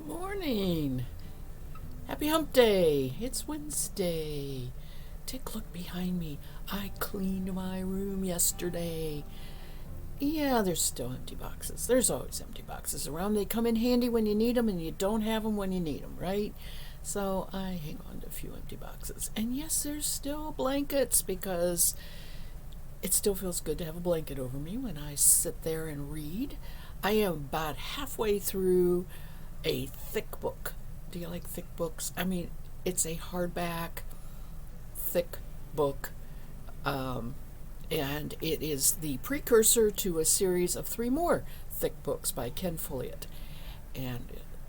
Good morning. Happy hump day. It's Wednesday. Take a look behind me. I cleaned my room yesterday. Yeah, there's still empty boxes. There's always empty boxes around. They come in handy when you need them and you don't have them when you need them, right? So I hang on to a few empty boxes. And yes, there's still blankets because it still feels good to have a blanket over me when I sit there and read. I am about halfway through a thick book. Do you like thick books? I mean, it's a hardback, thick book, and it is the precursor to a series of three more thick books by Ken Follett. And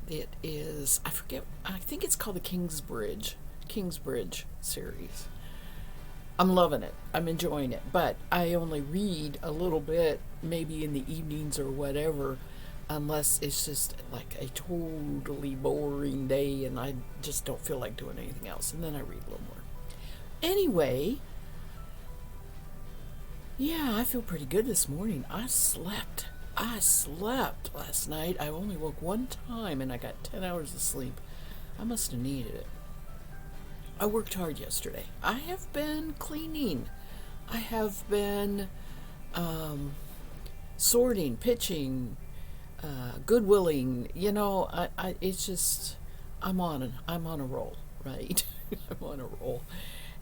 it is, I forget, I think it's called the Kingsbridge series. I'm loving it. I'm enjoying it. But I only read a little bit, maybe in the evenings or whatever, unless it's just like a totally boring day and I just don't feel like doing anything else. And then I read a little more. Anyway, yeah, I feel pretty good this morning. I slept. Last night. I only woke one time and I got 10 hours of sleep. I must have needed it. I worked hard yesterday. I have been cleaning. I have been sorting, pitching, goodwilling. You know, it's just I'm on a roll, right? I'm on a roll,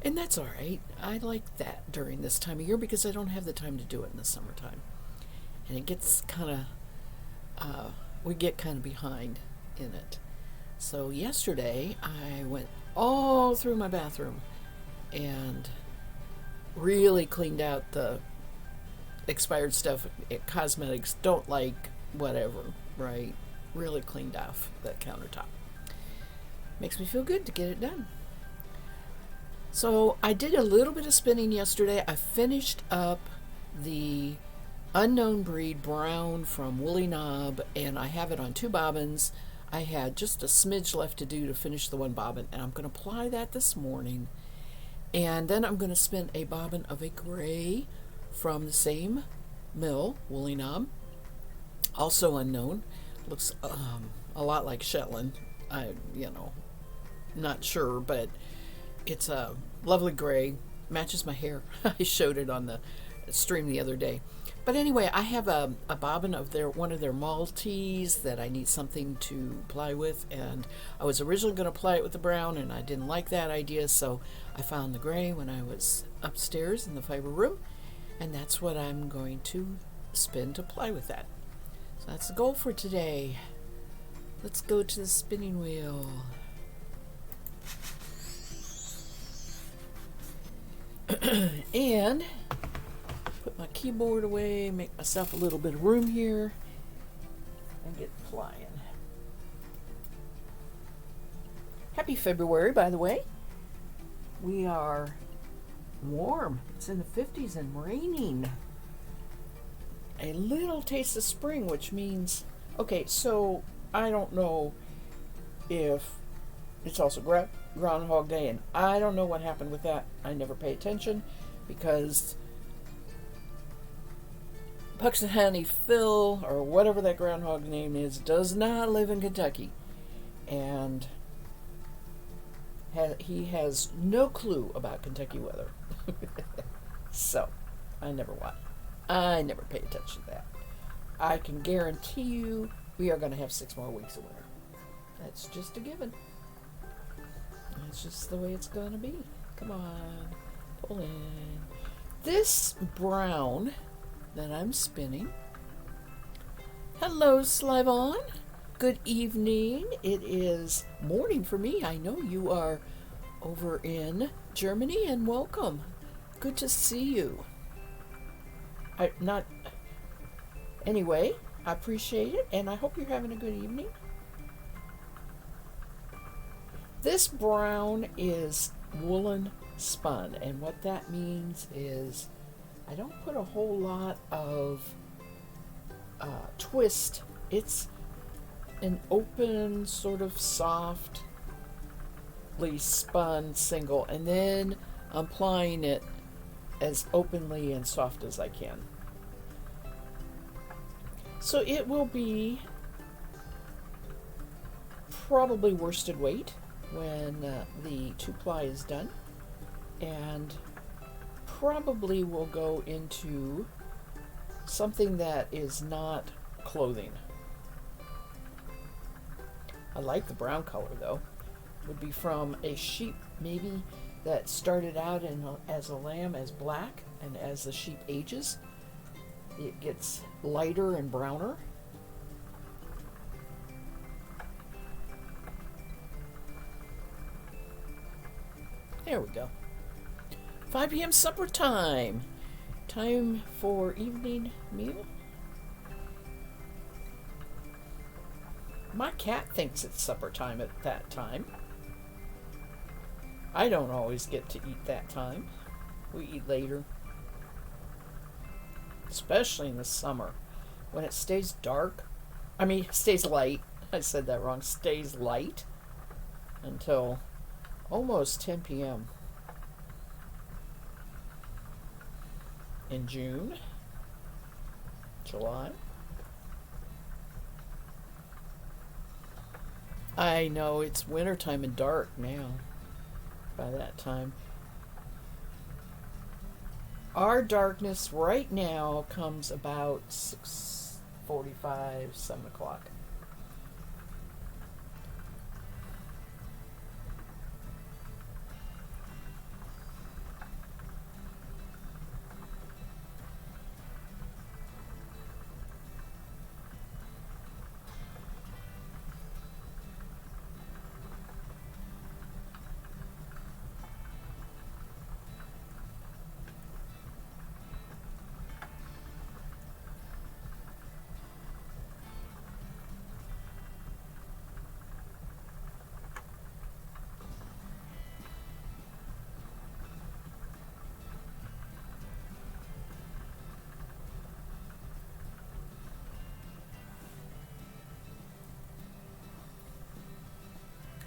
and that's all right. I like that during this time of year because I don't have the time to do it in the summertime, and it gets kind of we get kind of behind in it. So yesterday I went all through my bathroom and really cleaned out the expired stuff. Cosmetics don't like whatever, right? Really cleaned off the countertop. Makes me feel good to get it done. So I did a little bit of spinning yesterday. I finished up the Unknown Breed brown from Woolly Knob, and I have it on two bobbins. I had just a smidge left to do to finish the one bobbin, and I'm going to apply that this morning. And then I'm going to spin a bobbin of a gray from the same mill, Woolly Knob, also unknown. Looks a lot like Shetland. Not sure, but it's a lovely gray. Matches my hair. I showed it on the stream the other day. But anyway, I have a bobbin of one of their Maltese that I need something to ply with, and I was originally going to ply it with the brown, and I didn't like that idea, so I found the gray when I was upstairs in the fiber room, and that's what I'm going to spin to ply with that. So that's the goal for today. Let's go to the spinning wheel. And put my keyboard away, make myself a little bit of room here, and get flying. Happy February, by the way. We are warm. It's in the 50s and raining. A little taste of spring, which means, okay, so I don't know if it's also Groundhog Day, and I don't know what happened with that. I never pay attention because Puxahoney Phil, or whatever that groundhog name is, does not live in Kentucky. And he has no clue about Kentucky weather. So, I never pay attention to that. I can guarantee you we are going to have 6 more weeks of winter. That's just a given. That's just the way it's going to be. Come on. Pull in. This brown that I'm spinning. Hello, Slyvon. Good evening. It is morning for me. I know you are over in Germany, and welcome. Good to see you. Anyway, I appreciate it, and I hope you're having a good evening. This brown is woolen spun, and what that means is I don't put a whole lot of twist. It's an open, sort of softly spun single, and then I'm applying it as openly and soft as I can. So it will be probably worsted weight when the two ply is done, and probably will go into something that is not clothing. I like the brown color though. Would be from a sheep maybe that started out as a lamb as black, and as the sheep ages it gets lighter and browner. There we go. 5 p.m. supper time. Time for evening meal. My cat thinks it's supper time at that time. I don't always get to eat that time. We eat later. Especially in the summer when it stays dark. Stays light. I said that wrong. Stays light until almost 10 p.m. in June, July. I know it's wintertime and dark now by that time. Our darkness right now comes about 6:45, 7 o'clock.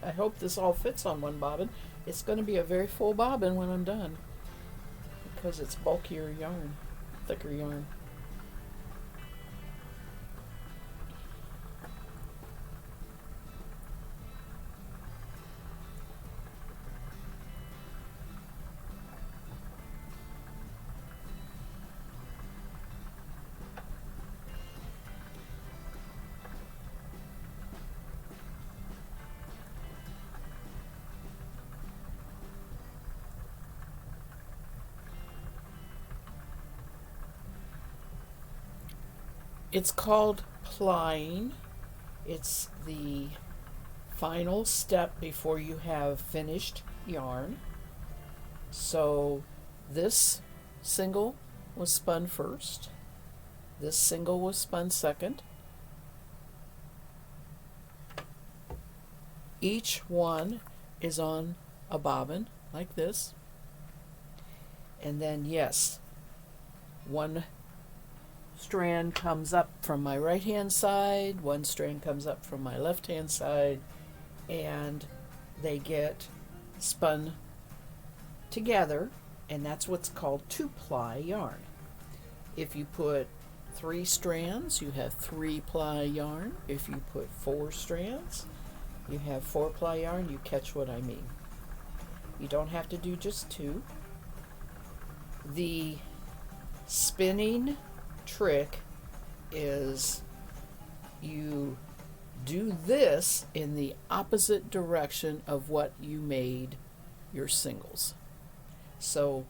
I hope this all fits on one bobbin. It's going to be a very full bobbin when I'm done because it's bulkier yarn, thicker yarn. It's called plying. It's the final step before you have finished yarn. So this single was spun first. This single was spun second. Each one is on a bobbin like this. And then, yes, one strand comes up from my right hand side, one strand comes up from my left hand side, and they get spun together, and that's what's called two-ply yarn. If you put 3 strands, you have 3-ply yarn. If you put 4 strands, you have 4-ply yarn. You catch what I mean. You don't have to do just 2. The spinning trick is you do this in the opposite direction of what you made your singles. So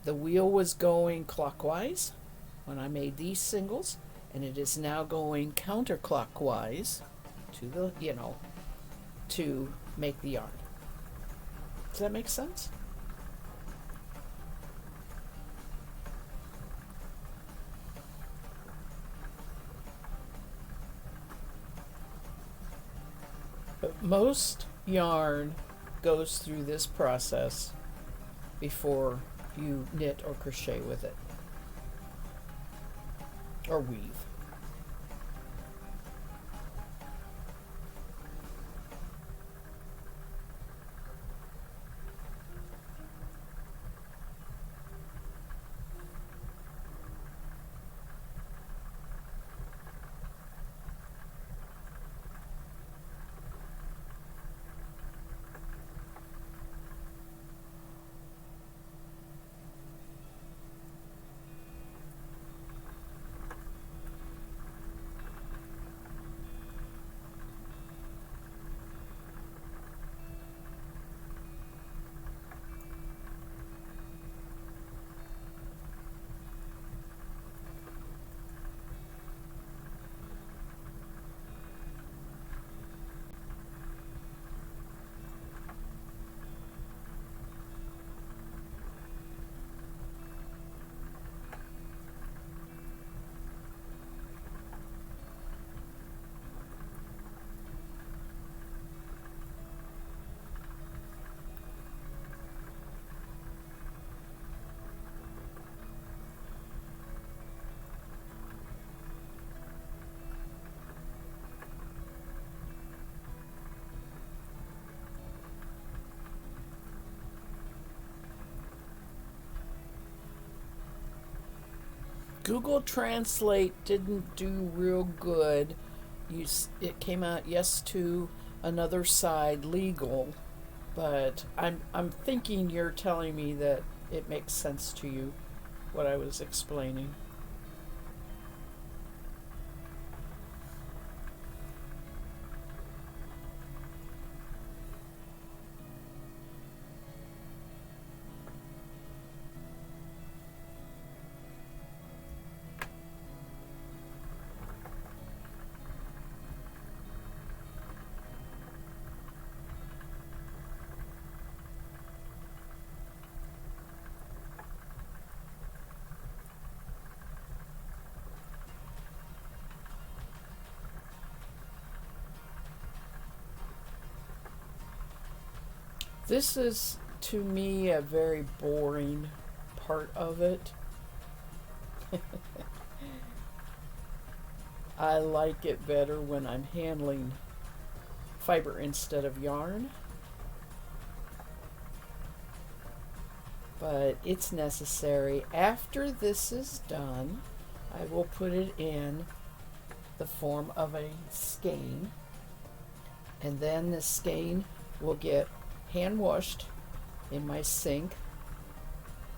the wheel was going clockwise when I made these singles, and it is now going counterclockwise to the, to make the yarn. Does that make sense? But most yarn goes through this process before you knit or crochet with it, or weave. Google Translate didn't do real good. It came out yes to another side legal, but I'm thinking you're telling me that it makes sense to you what I was explaining. This is to me a very boring part of it. I like it better when I'm handling fiber instead of yarn, but it's necessary. After this is done, I will put it in the form of a skein, and then the skein will get hand washed in my sink,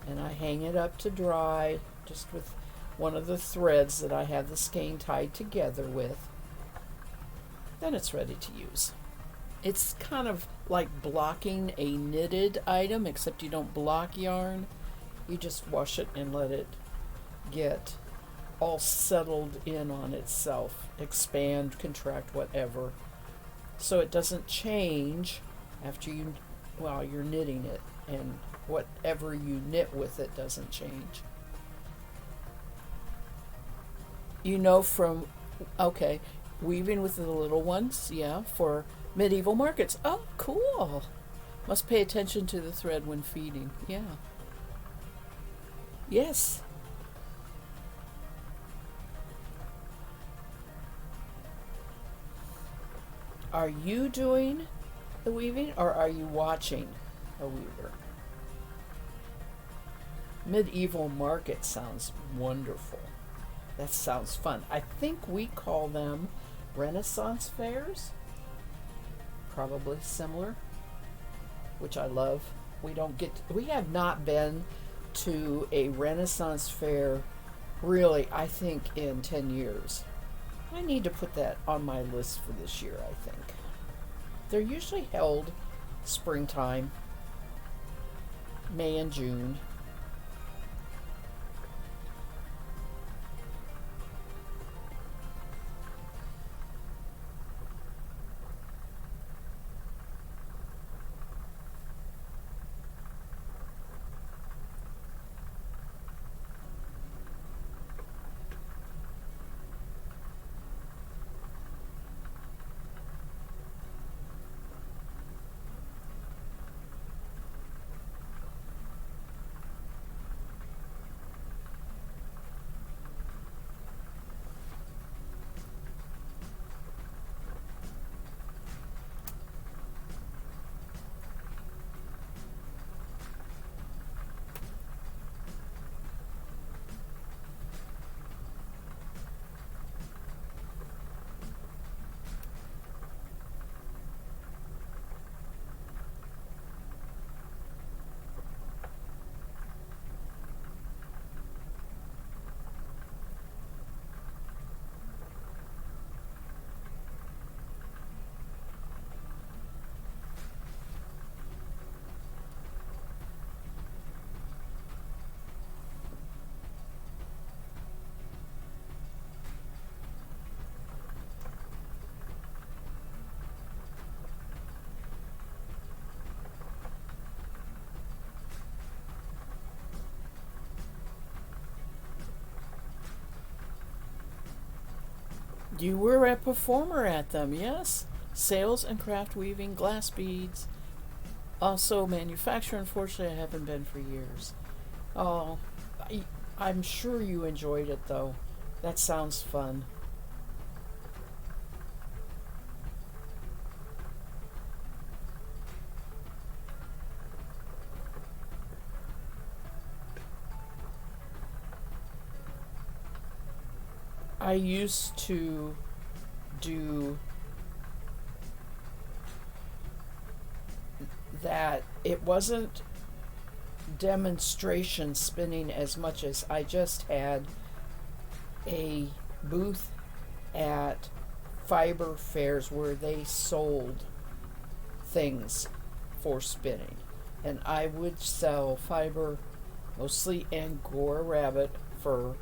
and I hang it up to dry just with one of the threads that I have the skein tied together with. Then it's ready to use. It's kind of like blocking a knitted item, except you don't block yarn. You just wash it and let it get all settled in on itself, expand, contract, whatever. So it doesn't change after while you're knitting it, and whatever you knit with it doesn't change. You know from, okay, weaving with the little ones, yeah, for medieval markets. Oh, cool. Must pay attention to the thread when feeding. Yeah. Yes. Are you doing the weaving or are you watching a weaver? Medieval market sounds wonderful. That sounds fun. I think we call them Renaissance fairs. Probably similar, which I love. We have not been to a Renaissance fair really, I think, in 10 years. I need to put that on my list for this year, I think. They're usually held springtime, May and June. You were a performer at them, yes? Sales and craft weaving, glass beads. Also, manufacture, unfortunately, I haven't been for years. Oh, I'm sure you enjoyed it, though. That sounds fun. I used to do that. It wasn't demonstration spinning as much as I just had a booth at fiber fairs where they sold things for spinning. And I would sell fiber, mostly Angora rabbit fur,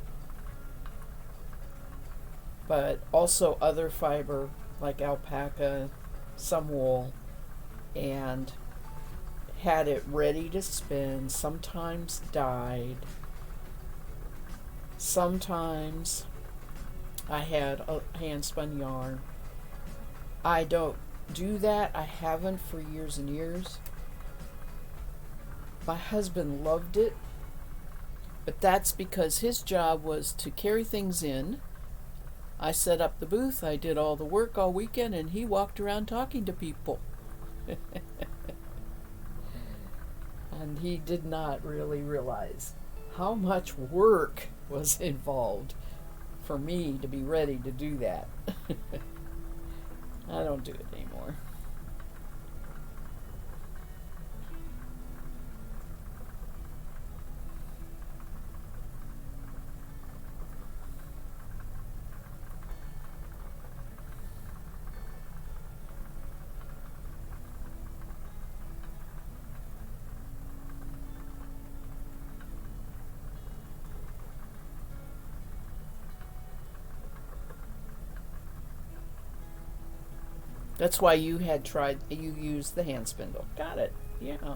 but also other fiber like alpaca, some wool, and had it ready to spin, sometimes dyed. Sometimes I had a hand spun yarn. I don't do that. I haven't for years and years. My husband loved it, but that's because his job was to carry things in. I set up the booth, I did all the work all weekend, and he walked around talking to people. And he did not really realize how much work was involved for me to be ready to do that. I don't do it anymore. That's why you used the hand spindle. Got it. Yeah.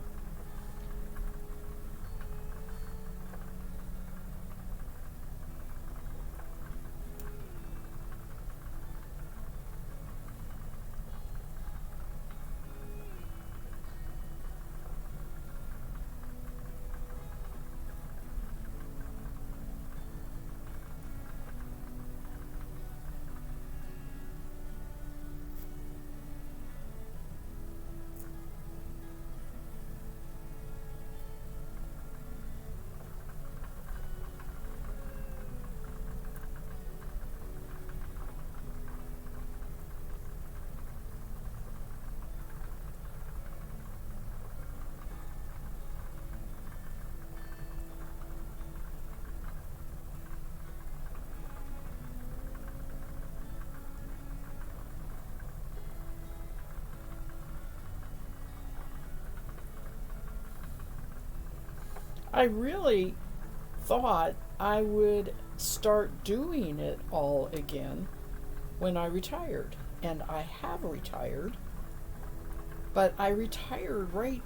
I really thought I would start doing it all again when I retired. And I have retired, but I retired right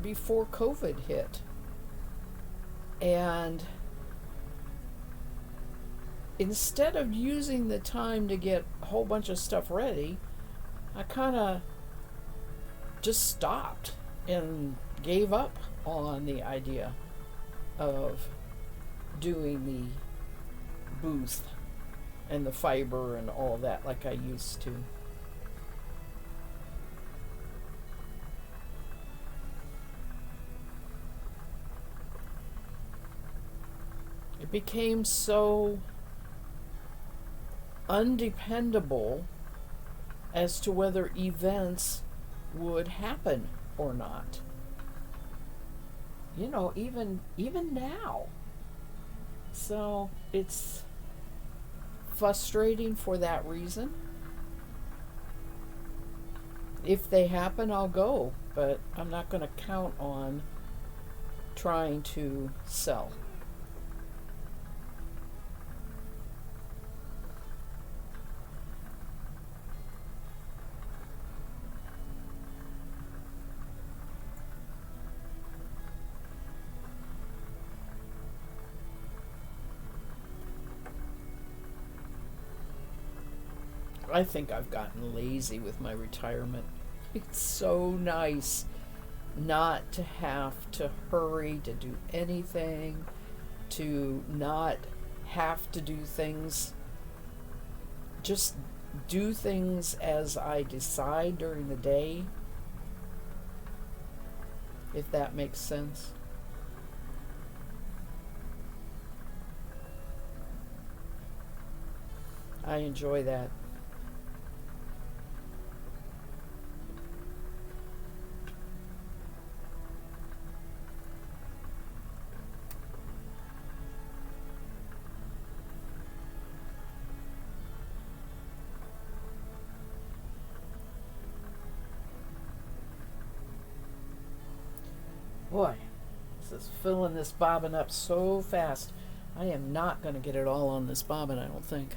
before COVID hit. And instead of using the time to get a whole bunch of stuff ready, I kind of just stopped and gave up on the idea of doing the booth and the fiber and all that like I used to. It became so undependable as to whether events would happen or not. You know, even now. So it's frustrating for that reason. If they happen, I'll go, but I'm not going to count on trying to sell. I think I've gotten lazy with my retirement. It's so nice not to have to hurry to do anything, to not have to do things, just do things as I decide during the day, if that makes sense. I enjoy that. Boy, this is filling this bobbin up so fast. I am not going to get it all on this bobbin, I don't think.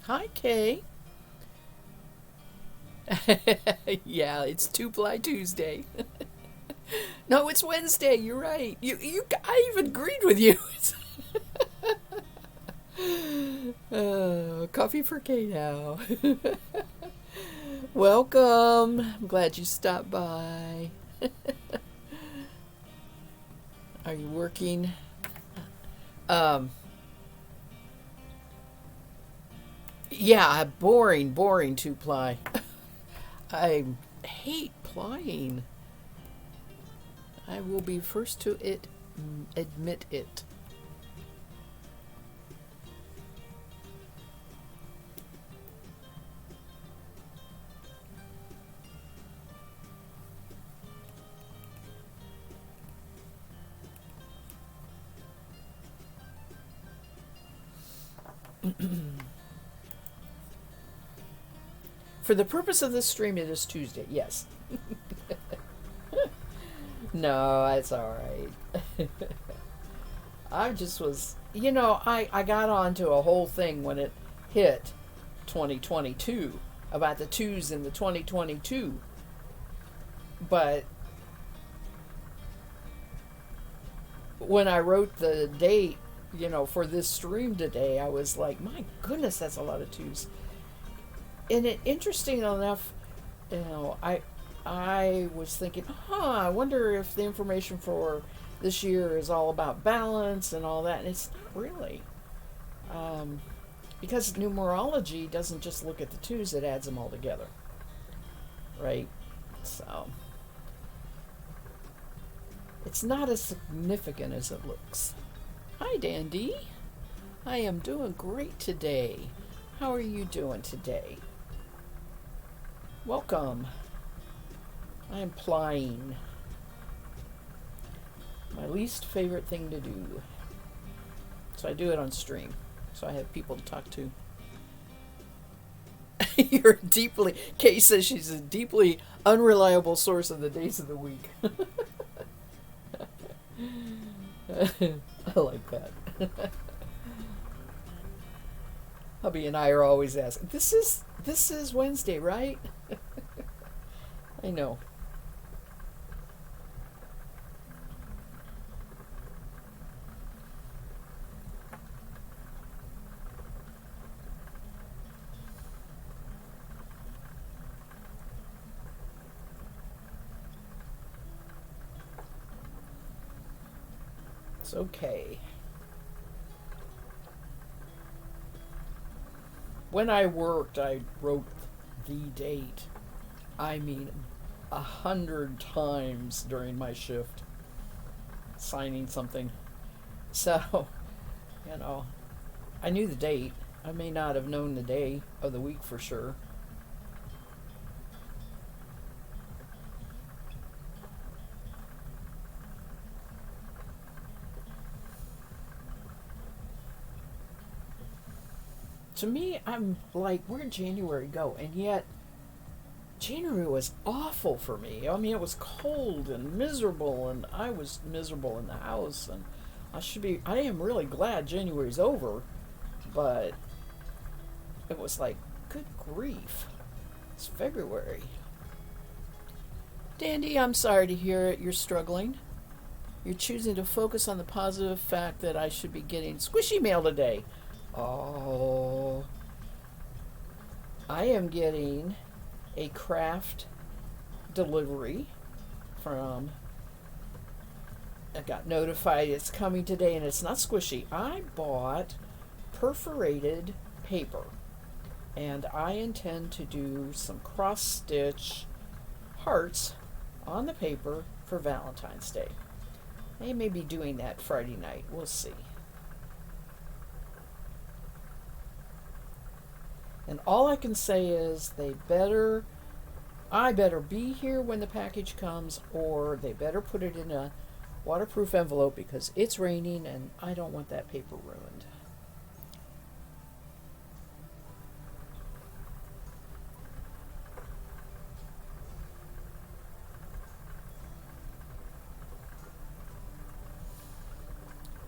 Hi, Kay. Yeah, it's Two Ply Tuesday. No, it's Wednesday. You're right. I even agreed with you. Coffee for Kay now. Welcome. I'm glad you stopped by. Are you working? Um, yeah, boring two ply. I hate plying. I will be first to admit it. For the purpose of this stream, it is Tuesday. Yes. No, it's all right. I just was, I got onto a whole thing when it hit 2022 about the twos in the 2022. But when I wrote the date, for this stream today, I was like, my goodness, that's a lot of twos. And interesting enough, I was thinking, I wonder if the information for this year is all about balance and all that. And it's not really. Because numerology doesn't just look at the twos, it adds them all together. Right? So, it's not as significant as it looks. Hi, Dandy. I am doing great today. How are you doing today? Welcome. I am plying. My least favorite thing to do. So I do it on stream. So I have people to talk to. Kay says she's a deeply unreliable source of the days of the week. I like that. Hubby and I are always asking, this is Wednesday, right? I know. It's okay. When I worked, I wrote the date. I mean, 100 times during my shift, signing something. So, I knew the date. I may not have known the day of the week for sure. To me, I'm like, where'd January go? And yet, January was awful for me. I mean, it was cold and miserable, and I was miserable in the house. And I am really glad January's over, but it was like, good grief. It's February. Dandy, I'm sorry to hear it. You're struggling. You're choosing to focus on the positive fact that I should be getting squishy mail today. Oh, I am getting a craft delivery from I got notified it's coming today, and it's not squishy. I bought perforated paper, and I intend to do some cross stitch hearts on the paper for Valentine's Day. I may be doing that Friday night. We'll see. And all I can say is I better be here when the package comes, or they better put it in a waterproof envelope because it's raining and I don't want that paper ruined.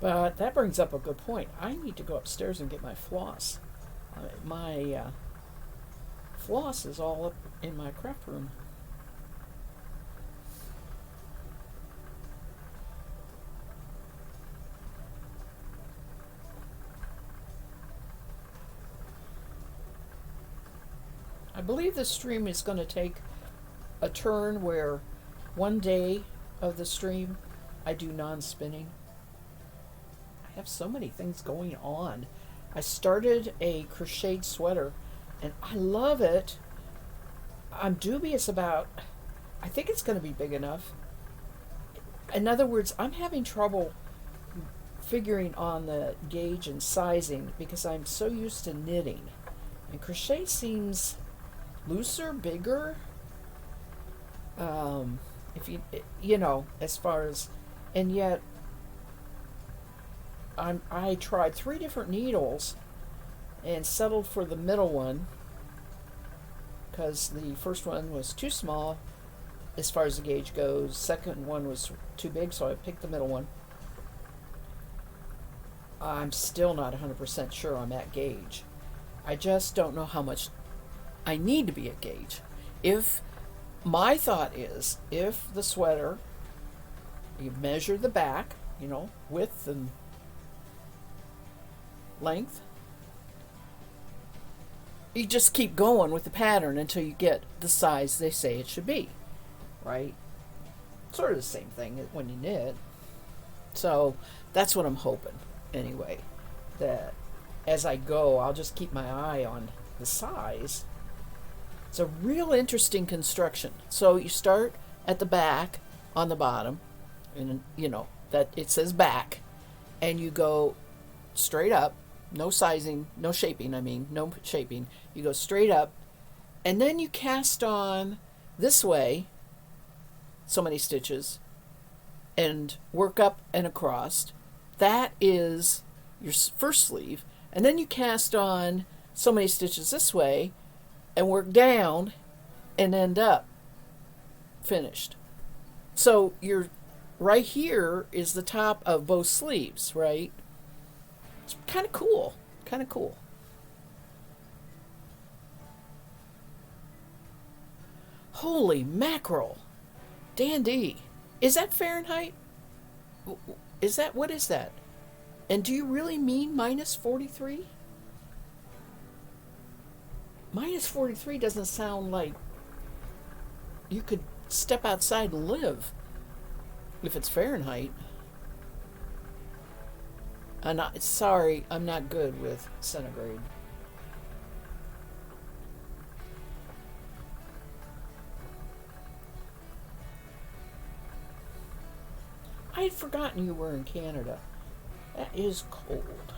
But that brings up a good point. I need to go upstairs and get my floss. My floss is all up in my craft room. I believe the stream is going to take a turn where one day of the stream I do non-spinning. I have so many things going on. I started a crocheted sweater and I love it. I'm dubious about, I think it's going to be big enough. In other words, I'm having trouble figuring on the gauge and sizing because I'm so used to knitting. And crochet seems looser, bigger. If you as far as, and yet I tried 3 different needles and settled for the middle one because the first one was too small as far as the gauge goes. Second one was too big, so I picked the middle one. I'm still not 100% sure I'm at gauge. I just don't know how much I need to be at gauge. If my thought is, if the sweater, you measure the back, width and length, you just keep going with the pattern until you get the size they say it should be, right? Sort of the same thing when you knit. So that's what I'm hoping, anyway, that as I go, I'll just keep my eye on the size. It's a real interesting construction. So you start at the back on the bottom, and that it says back, and you go straight up, no sizing, no shaping, no shaping. You go straight up, and then you cast on this way so many stitches and work up and across. That is your first sleeve, and then you cast on so many stitches this way and work down and end up finished. So you're right here is the top of both sleeves, right? It's kind of cool. Holy mackerel. Dandy. Is that Fahrenheit? What is that? And do you really mean minus 43? Minus 43 doesn't sound like you could step outside and live if it's Fahrenheit. Sorry, I'm not good with centigrade. I had forgotten you were in Canada. That is cold.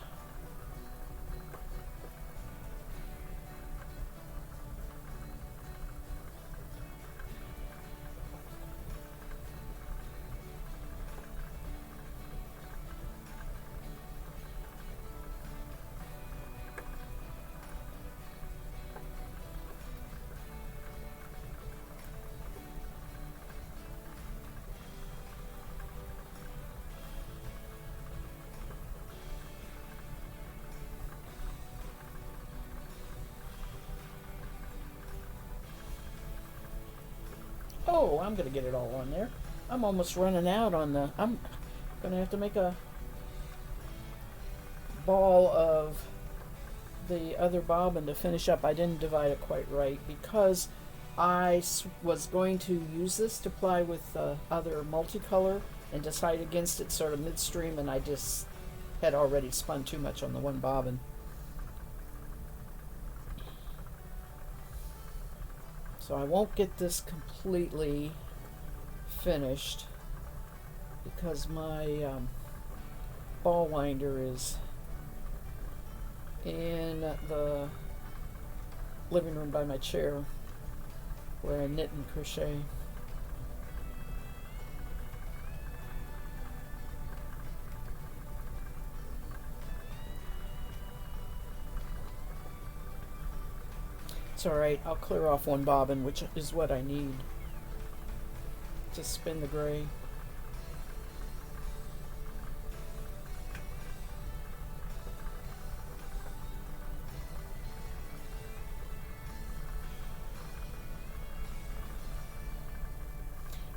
Oh, I'm going to get it all on there. I'm almost running out on I'm going to have to make a ball of the other bobbin to finish up. I didn't divide it quite right because I was going to use this to ply with the other multicolor and decide against it sort of midstream, and I just had already spun too much on the one bobbin. So I won't get this completely finished because my ball winder is in the living room by my chair where I knit and crochet. It's alright, I'll clear off one bobbin, which is what I need to spin the gray.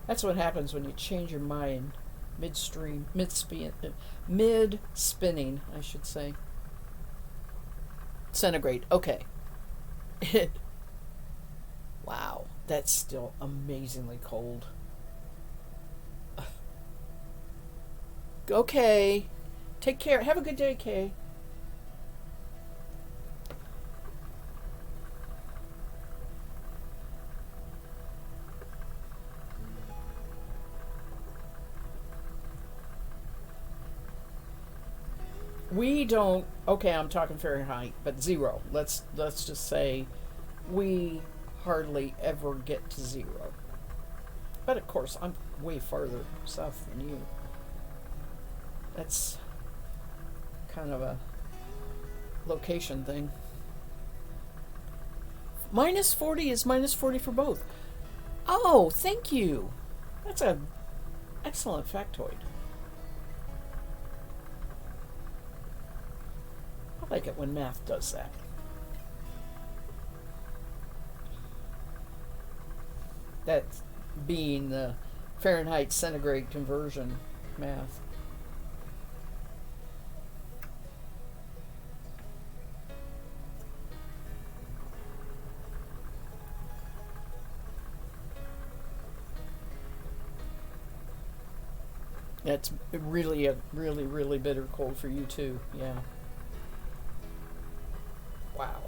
That's what happens when you change your mind midstream, mid spinning, I should say. Centigrade, okay. Wow, that's still amazingly cold. Okay, take care. Have a good day, Kay. We don't. Okay, I'm talking Fahrenheit, but 0. Let's just say we hardly ever get to 0. But of course, I'm way farther south than you. That's kind of a location thing. Minus 40 is minus 40 for both. Oh, thank you. That's a excellent factoid. I like it when math does that. That being the Fahrenheit centigrade conversion math. That's really a really bitter cold for you too. Yeah. Wow.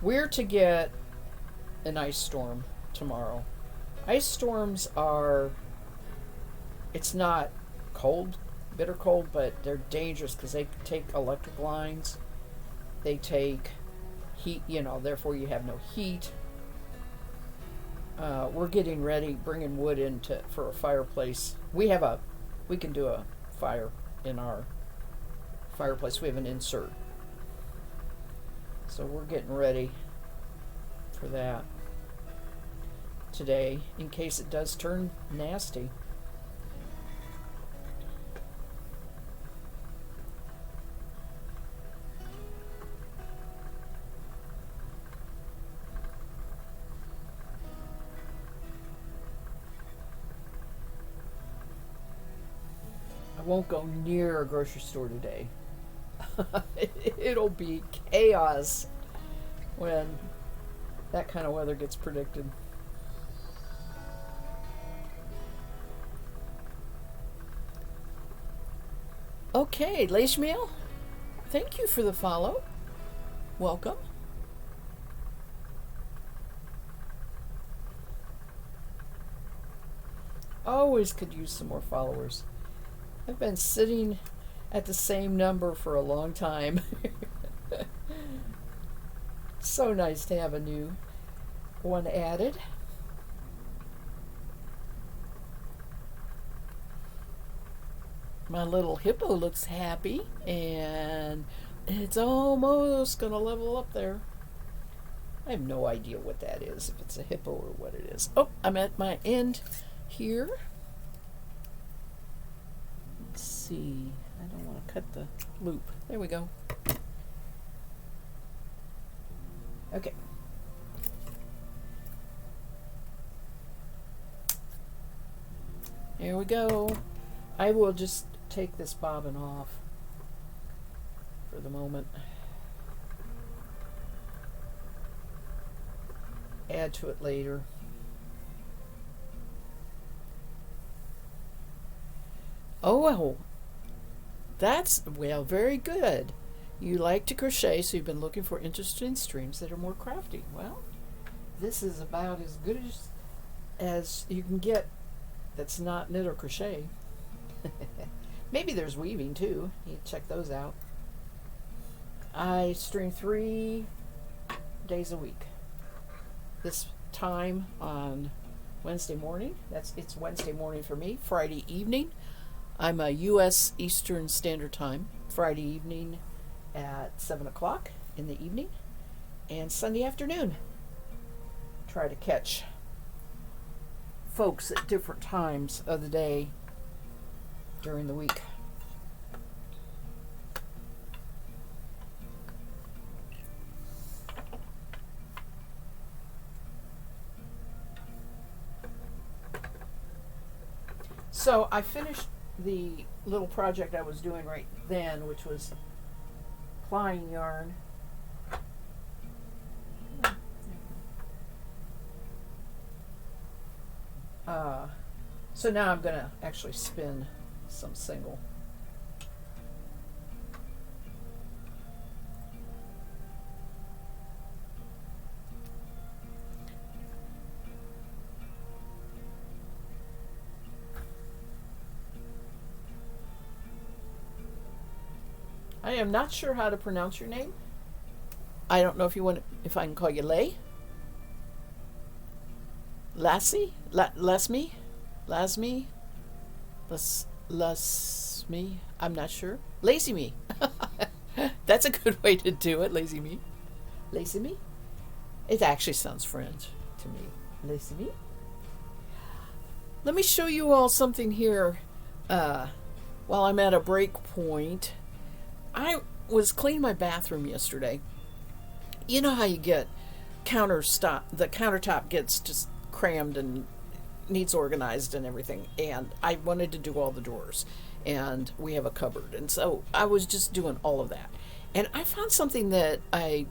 We're to get an ice storm tomorrow. Ice storms are, it's not cold, bitter cold, but they're dangerous because they take electric lines. They take heat, therefore you have no heat. We're getting ready, bringing wood for a fireplace. We can do a fire in our fireplace. We have an insert. So we're getting ready for that today in case it does turn nasty. I won't go near a grocery store today. It'll be chaos when that kind of weather gets predicted. Okay, Leishmael, thank you for the follow. Welcome. Always could use some more followers. I've been sitting at the same number for a long time. So nice to have a new one added. My little hippo looks happy, and it's almost gonna level up there. I have no idea what that is, if it's a hippo or what it is. Oh, I'm at my end here. Let's see. I don't want to cut the loop. There we go. Okay. Here we go. I will just take this bobbin off for the moment. Add to it later. Oh, well, that's, well, very good. You like to crochet, so you've been looking for interesting streams that are more crafty. Well, this is about as good as you can get that's not knit or crochet. Maybe there's weaving too. You check those out. I stream 3 days a week. This time on Wednesday morning. It's Wednesday morning for me. Friday evening. I'm a U.S. Eastern Standard Time. Friday evening at 7 o'clock in the evening, and Sunday afternoon. Try to catch folks at different times of the day during the week. So I finished the little project I was doing right then, which was plying yarn. So now I'm going to actually spin some single. I am not sure how to pronounce your name. I don't know if you want, if I can call you Lay, Lassie, Lasme, Lasme. I'm not sure. Lazy me. That's a good way to do it. Lazy me. Lazy me. It actually sounds French to me. Lazy me. Let me show you all something here. While I'm at a break point, I was cleaning my bathroom yesterday. You know how you get the countertop gets just crammed and needs organized and everything, and I wanted to do all the drawers, and we have a cupboard, and so I was just doing all of that, and I found something that I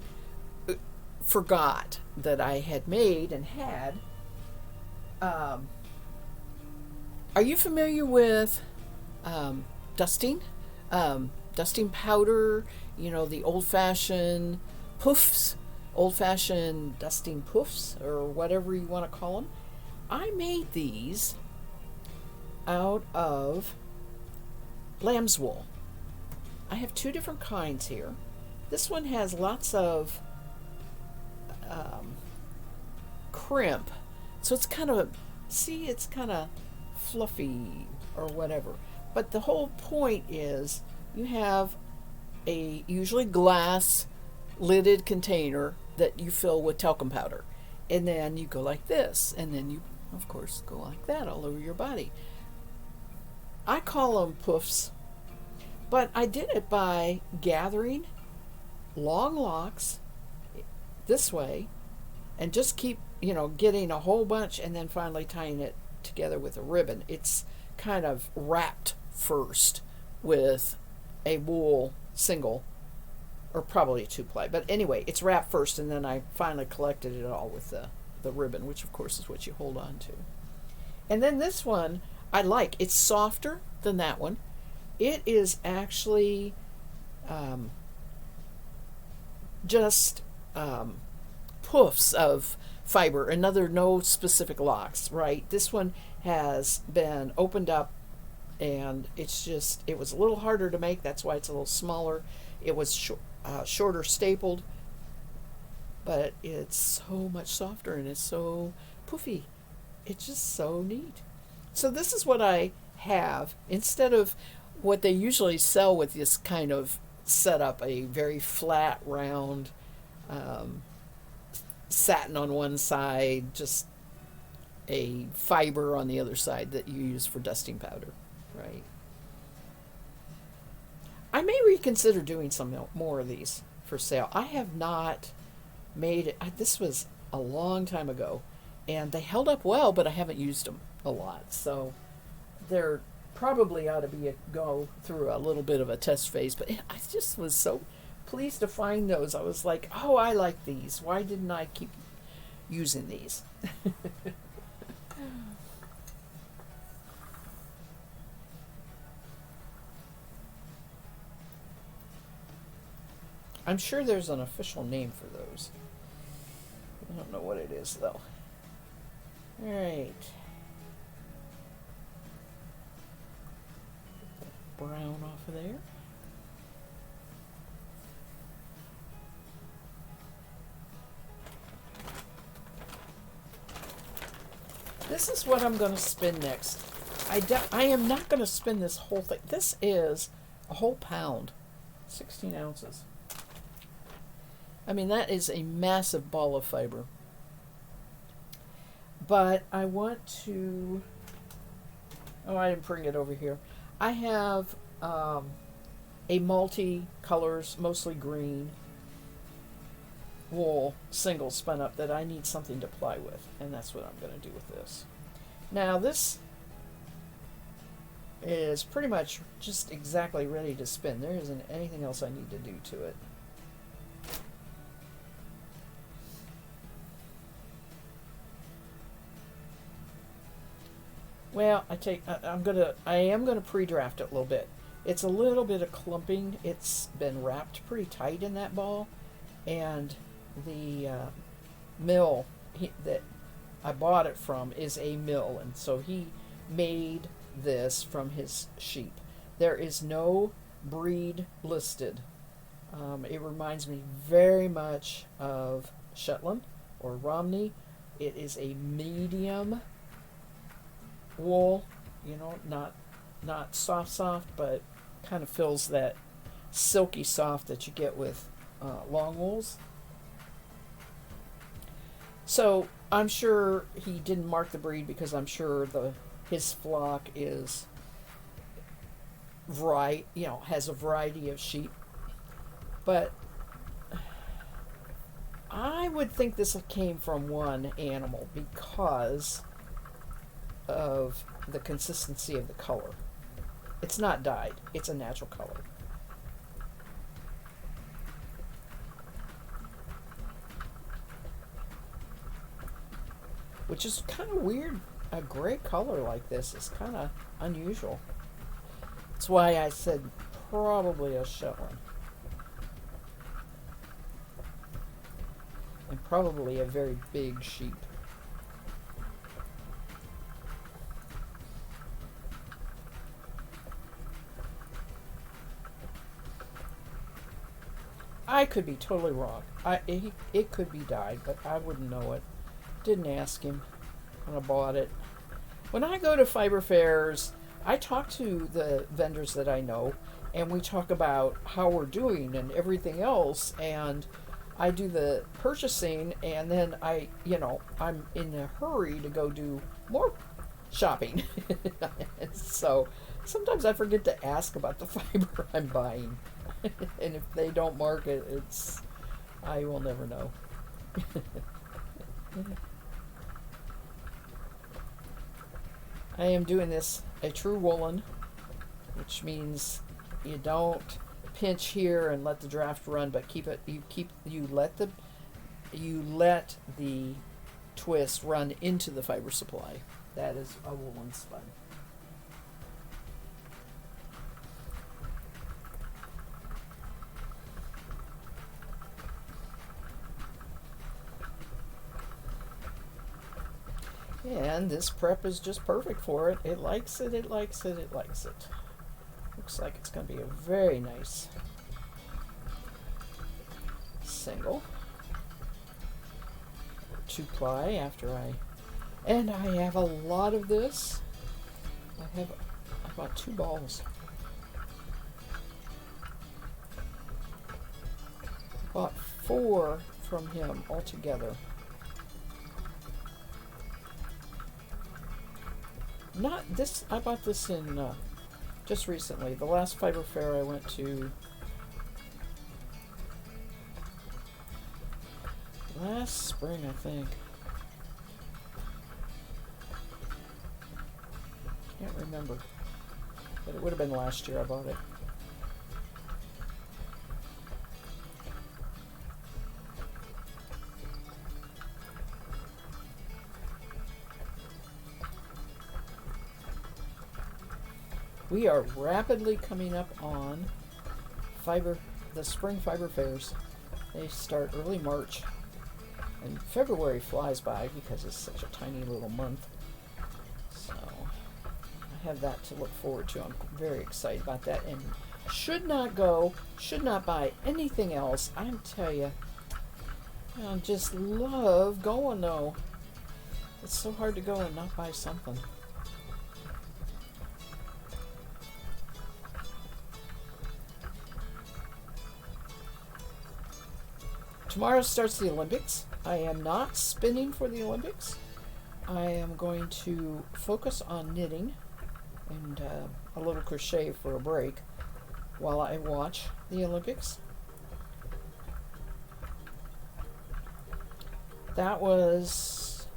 forgot that I had made and had. Are you familiar with dusting? Dusting powder, the old-fashioned poofs, old-fashioned dusting poofs, or whatever you want to call them. I made these out of lamb's wool. I have 2 different kinds here. This one has lots of crimp, so it's kind of fluffy or whatever. But the whole point is you have a usually glass lidded container that you fill with talcum powder, and then you go like this, and then you of course go like that all over your body. I call them poofs, but I did it by gathering long locks this way and just keep getting a whole bunch, and then finally tying it together with a ribbon. It's kind of wrapped first with a wool single, or probably a 2-ply, but anyway, it's wrapped first, and then I finally collected it all with the ribbon, which of course is what you hold on to. And then this one I like. It's softer than that one. It is actually just poofs of fiber, no specific locks, right? This one has been opened up, and it was a little harder to make. That's why it's a little smaller. It was shorter stapled, but it's so much softer, and it's so poofy. It's just so neat. So this is what I have instead of what they usually sell with this kind of setup, a very flat, round satin on one side, just a fiber on the other side that you use for dusting powder, right? I may reconsider doing some more of these for sale. I have not made it. This was a long time ago, and they held up well, but I haven't used them a lot. So they're probably ought to go through a little bit of a test phase. But I just was so pleased to find those. I was like, oh, I like these. Why didn't I keep using these? I'm sure there's an official name for those. I don't know what it is though. All right. Brown off of there. This is what I'm going to spin next. I am not going to spin this whole thing. This is a whole pound, 16 ounces. I mean, that is a massive ball of fiber. But I want to... Oh, I didn't bring it over here. I have a multi-colors, mostly green, wool single spun up that I need something to ply with. And that's what I'm going to do with this. Now, this is pretty much just exactly ready to spin. There isn't anything else I need to do to it. Well, I am gonna pre-draft it a little bit. It's a little bit of clumping. It's been wrapped pretty tight in that ball, and the mill that I bought it from is a mill, and so he made this from his sheep. There is no breed listed. It reminds me very much of Shetland or Romney. It is a medium wool, not soft, but kind of fills that silky soft that you get with long wools. So I'm sure he didn't mark the breed because I'm sure his flock is has a variety of sheep. But I would think this came from one animal because of the consistency of the color. It's not dyed, it's a natural color. Which is kind of weird. A gray color like this is kind of unusual. That's why I said probably a Shetland. And probably a very big sheep. I could be totally wrong. It could be dyed, but I wouldn't know it. Didn't ask him when I bought it. When I go to fiber fairs, I talk to the vendors that I know, and we talk about how we're doing and everything else, and I do the purchasing, and then I'm in a hurry to go do more shopping. So sometimes I forget to ask about the fiber I'm buying. And if they don't mark it, I will never know. I am doing this a true woolen, which means you don't pinch here and let the draft run, but you let the twist run into the fiber supply. That is a woolen spun. And this prep is just perfect for it. It likes it, it likes it, it likes it. Looks like it's going to be a very nice single. 2-ply and I have a lot of this. I bought 2 balls. I bought 4 from him altogether. Not this. I bought this in just recently. The last fiber fair I went to last spring, I think. Can't remember, but it would have been last year I bought it. We are rapidly coming up on Fiber the spring fiber fairs. They start early March, and February flies by because it's such a tiny little month. So I have that to look forward to. I'm very excited about that, and should not buy anything else. I tell you, I just love going though. It's so hard to go and not buy something. Tomorrow starts the Olympics. I am not spinning for the Olympics. I am going to focus on knitting and a little crochet for a break while I watch the Olympics. That was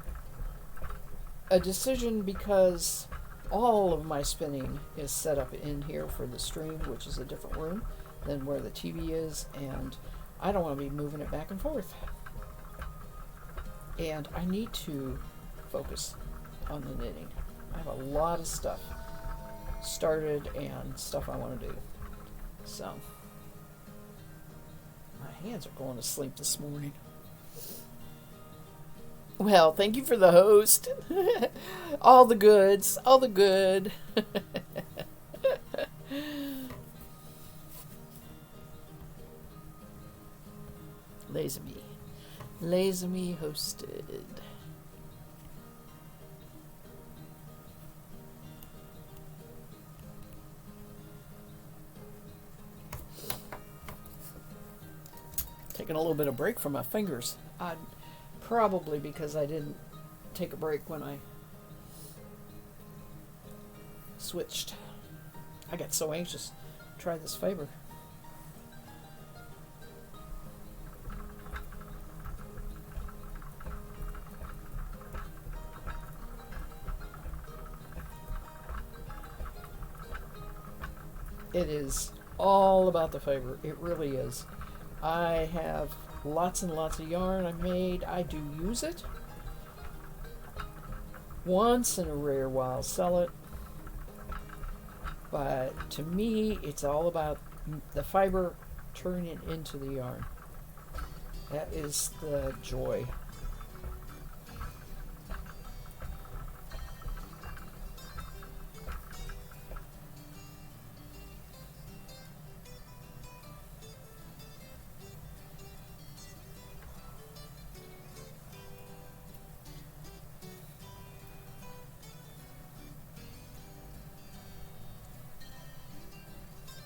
a decision because all of my spinning is set up in here for the stream, which is a different room than where the TV is, and I don't want to be moving it back and forth. And I need to focus on the knitting. I have a lot of stuff started and stuff I want to do. So, my hands are going to sleep this morning. Well, thank you for the host. All the goods, all the good. Lazy Me hosted. Taking a little bit of break from my fingers. Probably because I didn't take a break when I switched. I got so anxious to try this fiber. It is all about the fiber. It really is. I have lots and lots of yarn I made. I do use it. Once in a rare while sell it. But to me, it's all about the fiber turning into the yarn. That is the joy.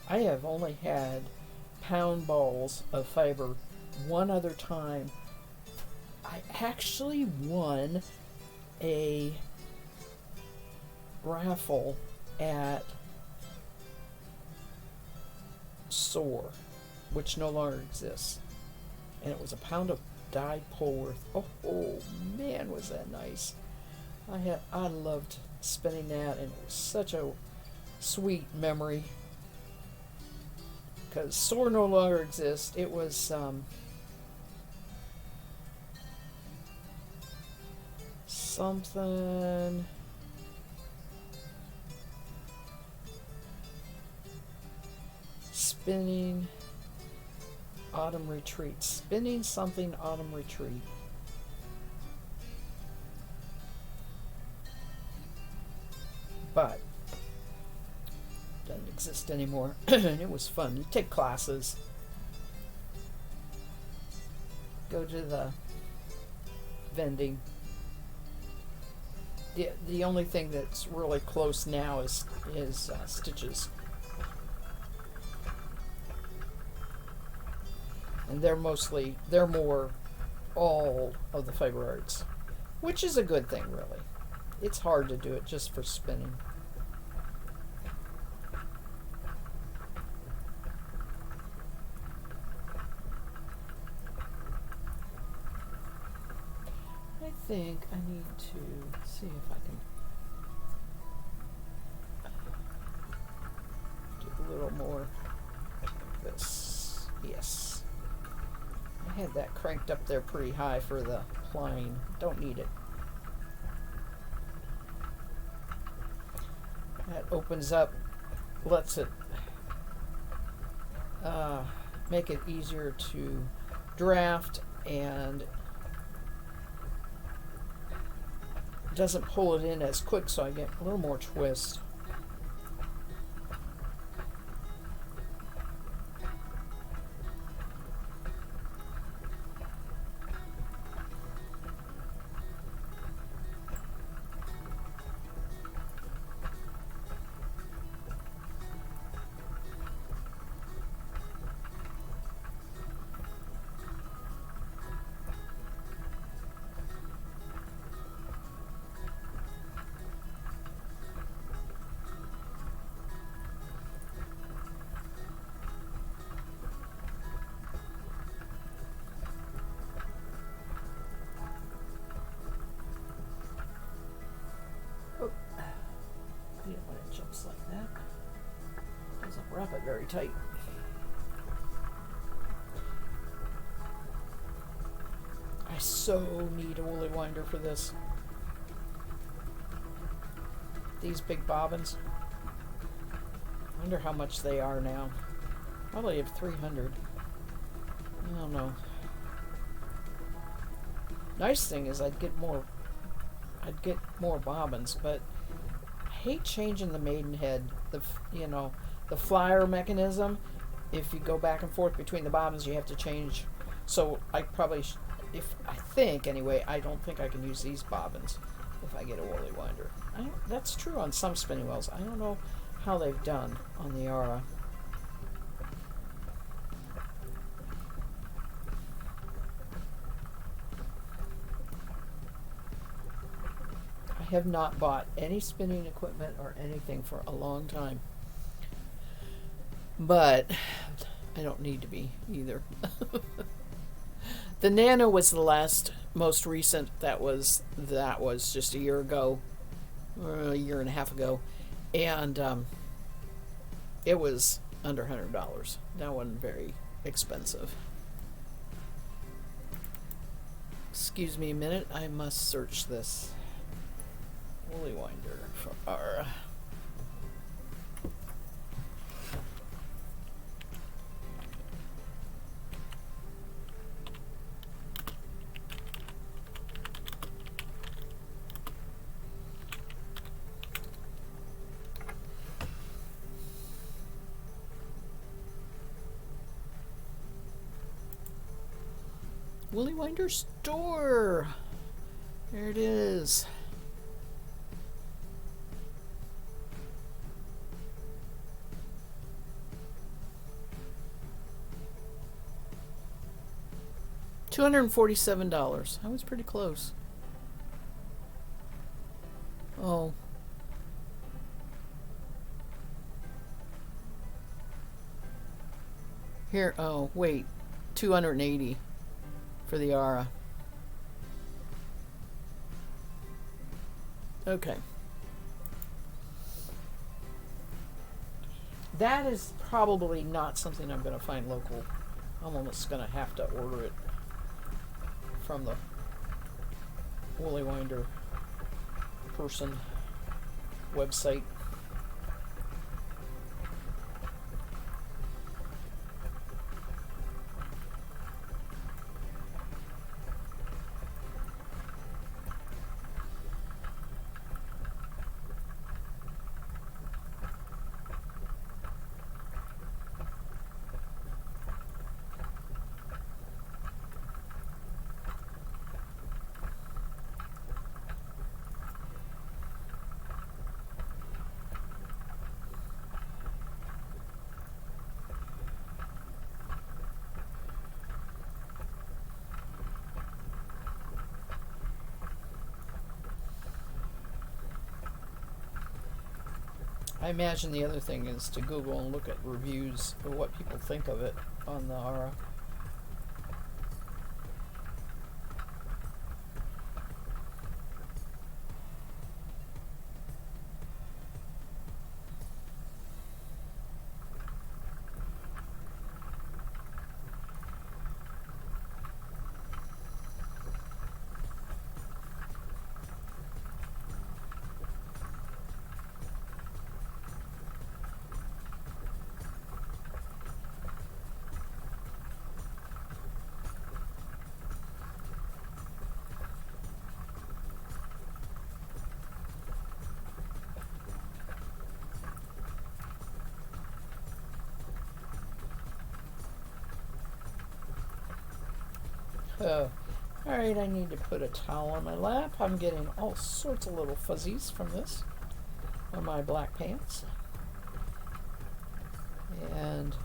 I have only had pound balls of fiber one other time. I actually won a raffle at Soar, which no longer exists. And it was a pound of dyed Polworth. Oh man, was that nice. I loved spinning that, and it was such a sweet memory. Because Soar no longer exists. It was something spinning autumn retreat. Spinning something autumn retreat. But doesn't exist anymore. And it was fun. You take classes, go to the vending. The only thing that's really close now is Stitches, and they're more all of the fiber arts, which is a good thing, really. It's hard to do it just for spinning. I think I need to see if I can do a little more of this. Yes. I had that cranked up there pretty high for the plying. Don't need it. That opens up, lets it make it easier to draft, and doesn't pull it in as quick, so I get a little more twist. You don't want it jumps like that. Doesn't wrap it very tight. I so need a woolly winder for this. These big bobbins. I wonder how much they are now. Probably have 300. I don't know. Nice thing is I'd get more bobbins, but I hate changing the Maidenhead, the flyer mechanism. If you go back and forth between the bobbins, you have to change. So I probably, I think anyway, I don't think I can use these bobbins if I get a woolly winder. That's true on some spinning wheels. I don't know how they've done on the Ara. I have not bought any spinning equipment or anything for a long time. But I don't need to be either. The Nano was the most recent. That was just a year ago, or a year and a half ago, and it was under $100. That wasn't very expensive. Excuse me a minute. I must search this woolly winder for our. Woolly Winder store. There it is. $247. I was pretty close. Oh. Here, oh, wait. 280 for the Ara. Okay. That is probably not something I'm going to find local. I'm almost going to have to order it from the woolly winder person website. I imagine the other thing is to Google and look at reviews or what people think of it on the Ara. All right, I need to put a towel on my lap. I'm getting all sorts of little fuzzies from this on my black pants. And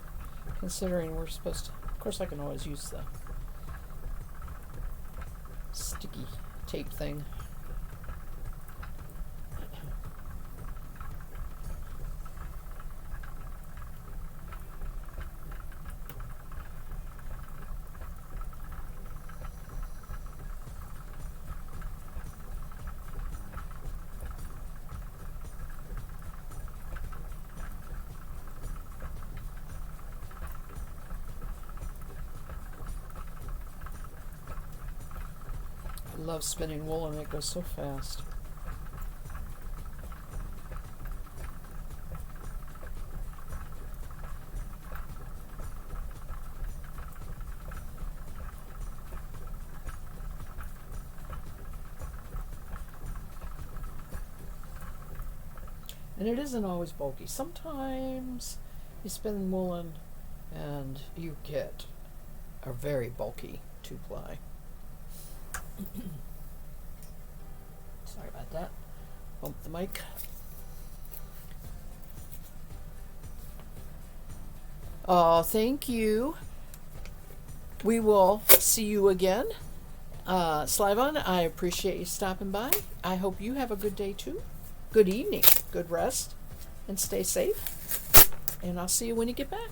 considering we're supposed to, of course I can always use the sticky tape thing. I love spinning wool and it goes so fast. And it isn't always bulky. Sometimes you spin woolen and you get a very bulky 2-ply. Sorry about that. Bump the mic. Oh, thank you. We will see you again. Slyvon, I appreciate you stopping by. I hope you have a good day too. Good evening, good rest, and stay safe. And I'll see you when you get back.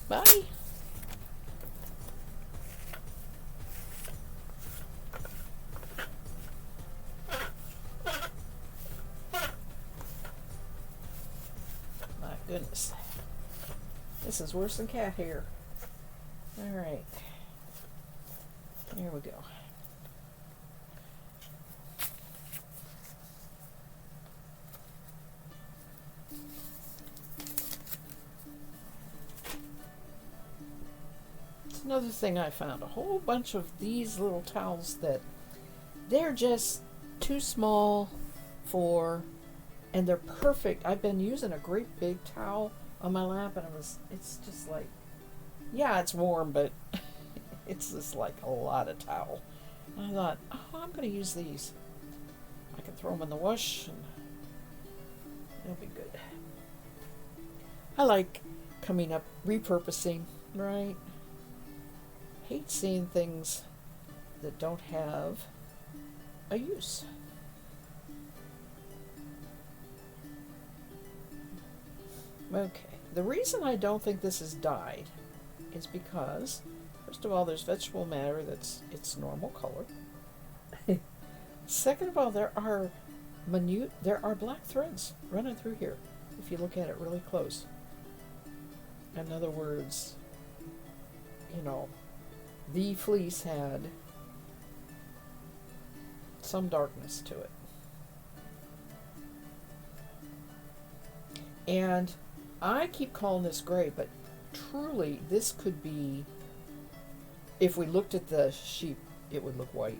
Bye. My goodness. This is worse than cat hair. All right. Here we go. Another thing I found, a whole bunch of these little towels that they're just too small for, and they're perfect. I've been using a great big towel on my lap and it's just like, yeah, it's warm, but it's just like a lot of towel. And I thought, oh, I'm going to use these. I can throw them in the wash and it'll be good. I like coming up, repurposing, right? Hate seeing things that don't have a use. Okay, the reason I don't think this is dyed is because, first of all, there's vegetable matter that's its normal color. Second of all, there are black threads running through here if you look at it really close. In other words, the fleece had some darkness to it. And I keep calling this gray, but truly this could be, if we looked at the sheep, it would look white.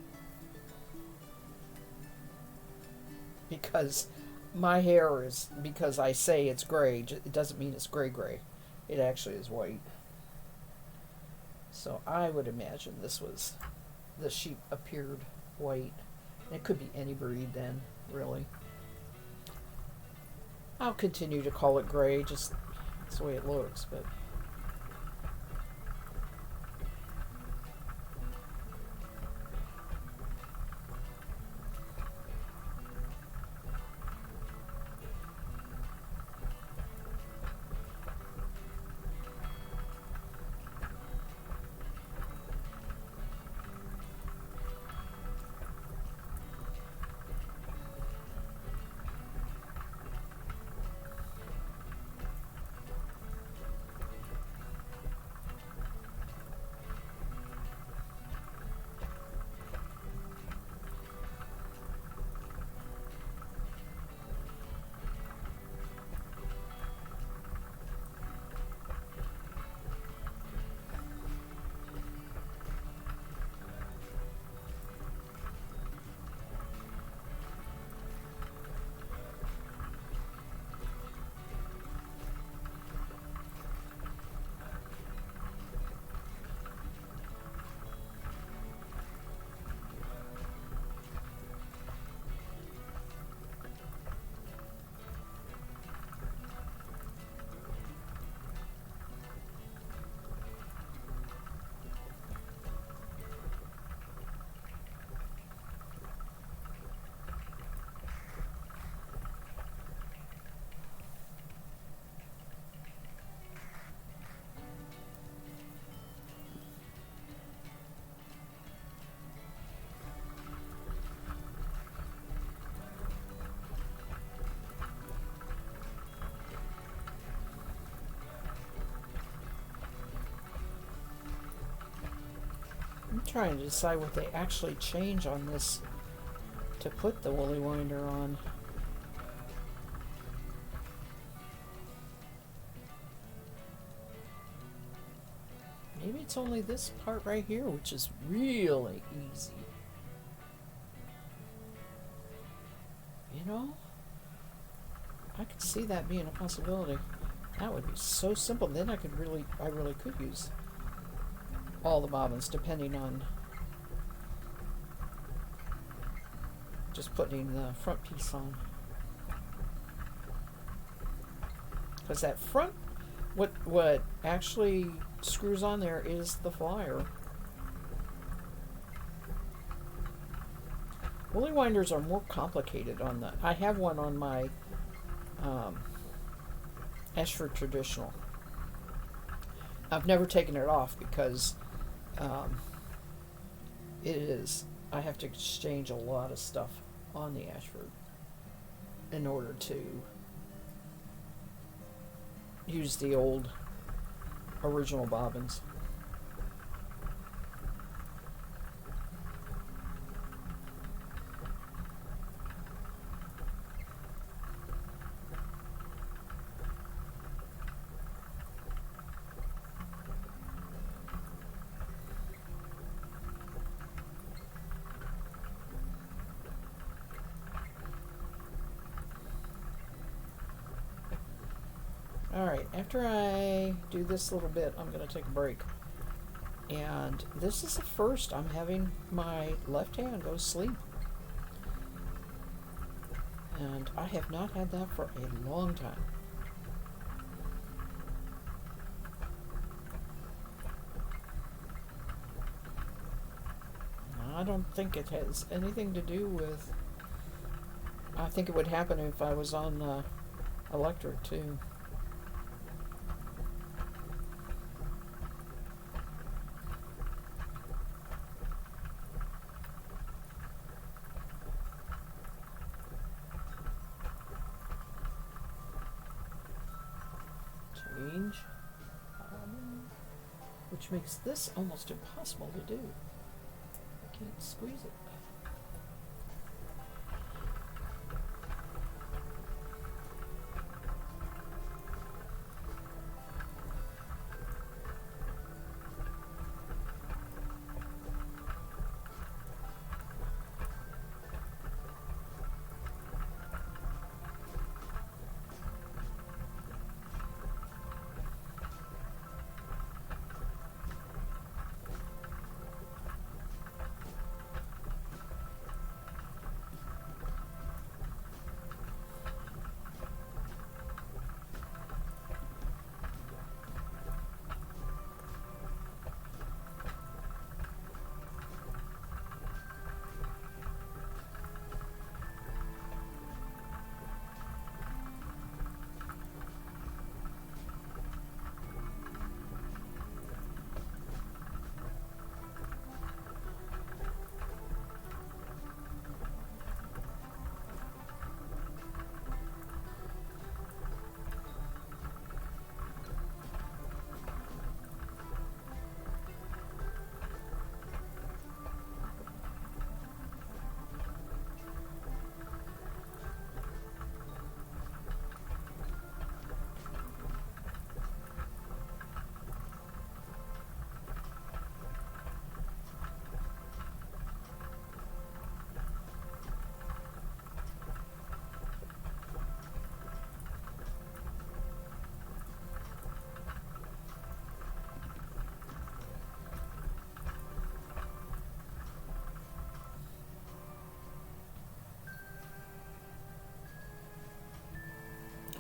Because my hair is, because I say it's gray, it doesn't mean it's gray. It actually is white. So I would imagine the sheep appeared white. It could be any breed then, really. I'll continue to call it gray, just that's the way it looks, but trying to decide what they actually change on this to put the woolly winder on. Maybe it's only this part right here, which is really easy. You know? I could see that being a possibility. That would be so simple. Then I really could use all the bobbins, depending on just putting the front piece on. Because that front, what actually screws on there is the flyer. Woolly winders are more complicated on the. I have one on my Ashford Traditional. I've never taken it off because it is. I have to exchange a lot of stuff on the Ashford in order to use the old original bobbins. Alright, after I do this little bit, I'm going to take a break. And this is the first I'm having my left hand go to sleep. And I have not had that for a long time. I don't think it has anything to do with. I think it would happen if I was on electric too. Change, which makes this almost impossible to do. I can't squeeze it.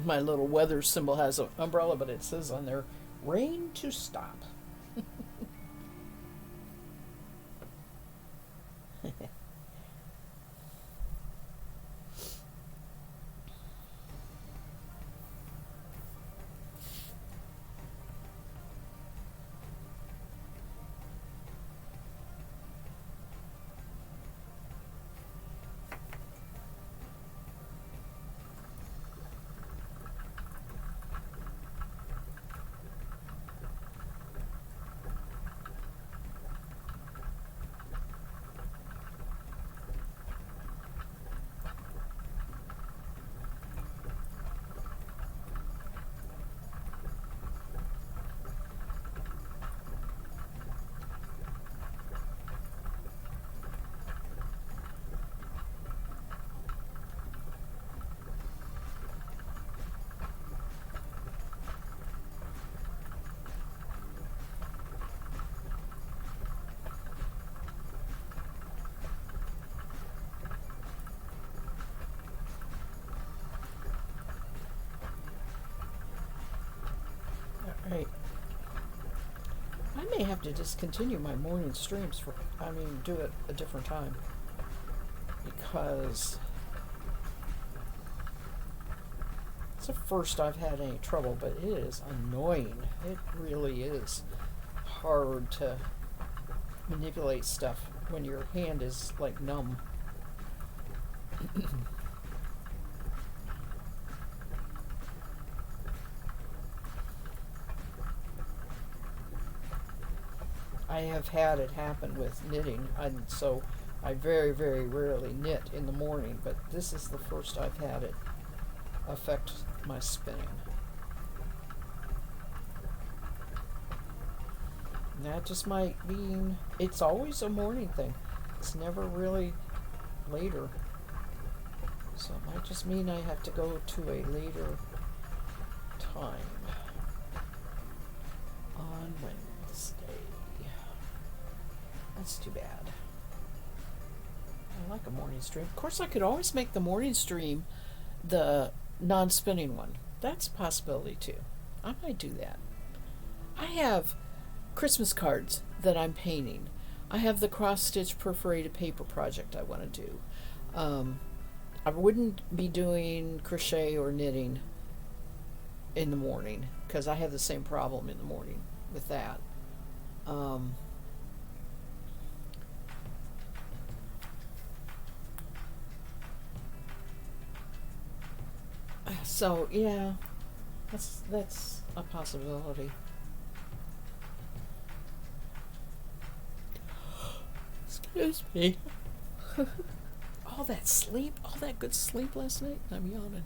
My little weather symbol has an umbrella, but it says on there, rain to stop. may have to discontinue my morning streams do it a different time because it's the first I've had any trouble, but it is annoying. It really is hard to manipulate stuff when your hand is like numb. I have had it happen with knitting, and so I very, very rarely knit in the morning, but this is the first I've had it affect my spinning. And that just might mean it's always a morning thing. It's never really later. So it might just mean I have to go to a later time on Wednesday. That's too bad. I like a morning stream. Of course, I could always make the morning stream the non-spinning one. That's a possibility too. I might do that. I have Christmas cards that I'm painting. I have the cross-stitch perforated paper project I want to do. I wouldn't be doing crochet or knitting in the morning because I have the same problem in the morning with that. So yeah, that's a possibility. Excuse me. All that sleep, all that good sleep last night, I'm yawning.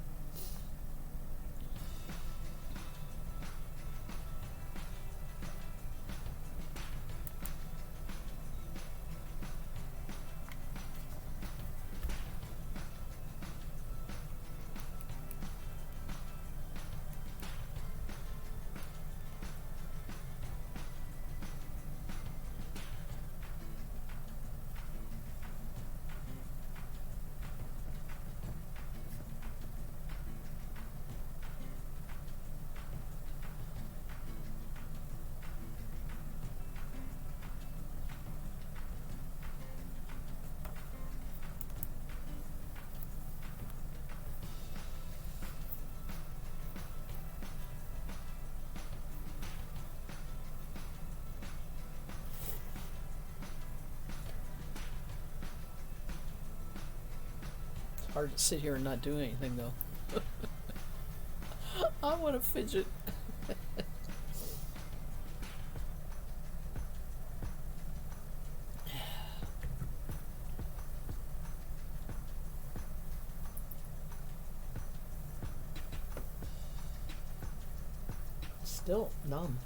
Hard to sit here and not do anything though. I want to fidget. Still numb.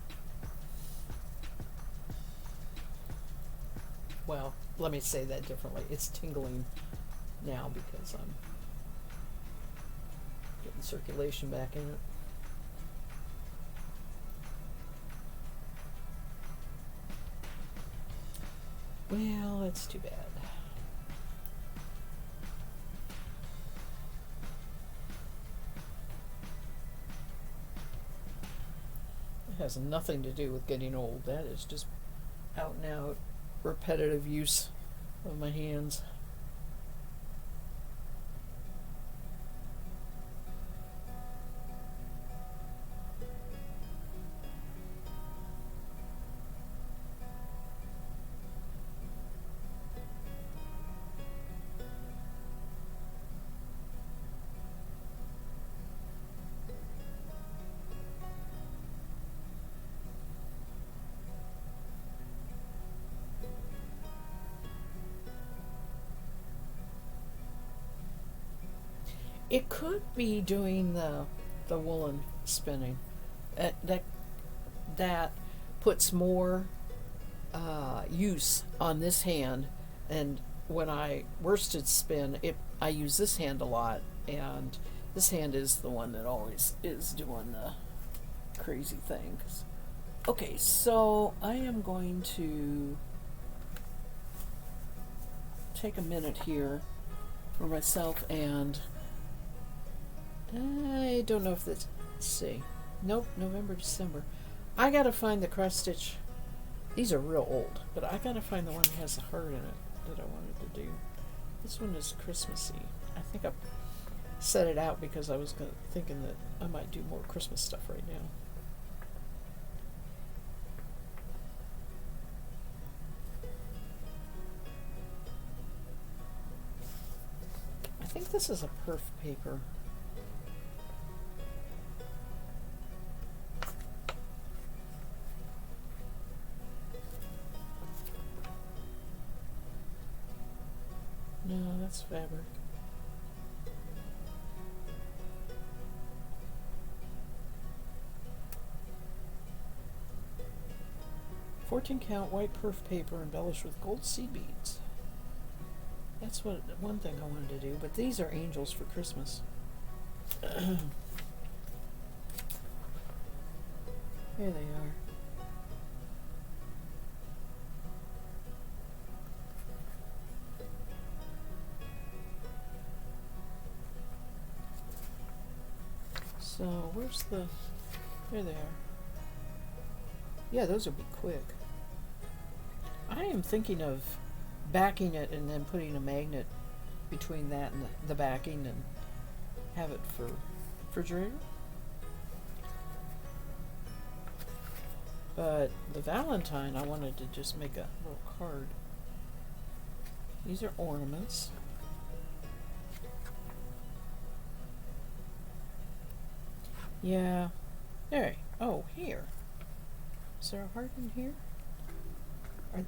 Well, let me say that differently. It's tingling now because I'm getting circulation back in it. Well, that's too bad. It has nothing to do with getting old. That is just out and out repetitive use of my hands. It could be doing the woolen spinning. That puts more use on this hand, and when I worsted spin, I use this hand a lot, and this hand is the one that always is doing the crazy things. Okay, so I am going to take a minute here for myself, and I don't know if that's, let's see. Nope, November, December. I gotta find the cross stitch These are real old, but I gotta find the one that has the heart in it that I wanted to do. This one is Christmassy. I think I set it out because I was thinking that I might do more Christmas stuff right now. I think this is a perf paper. No, that's fabric. "14-count white perf paper embellished with gold seed beads." That's one thing I wanted to do, but these are angels for Christmas. Here they are. So, where's the... There they are. Yeah, those would be quick. I am thinking of backing it and then putting a magnet between that and the backing and have it for refrigerator. But the Valentine, I wanted to just make a little card. These are ornaments. Yeah. There. Oh, here. Is there a heart in here? Oh,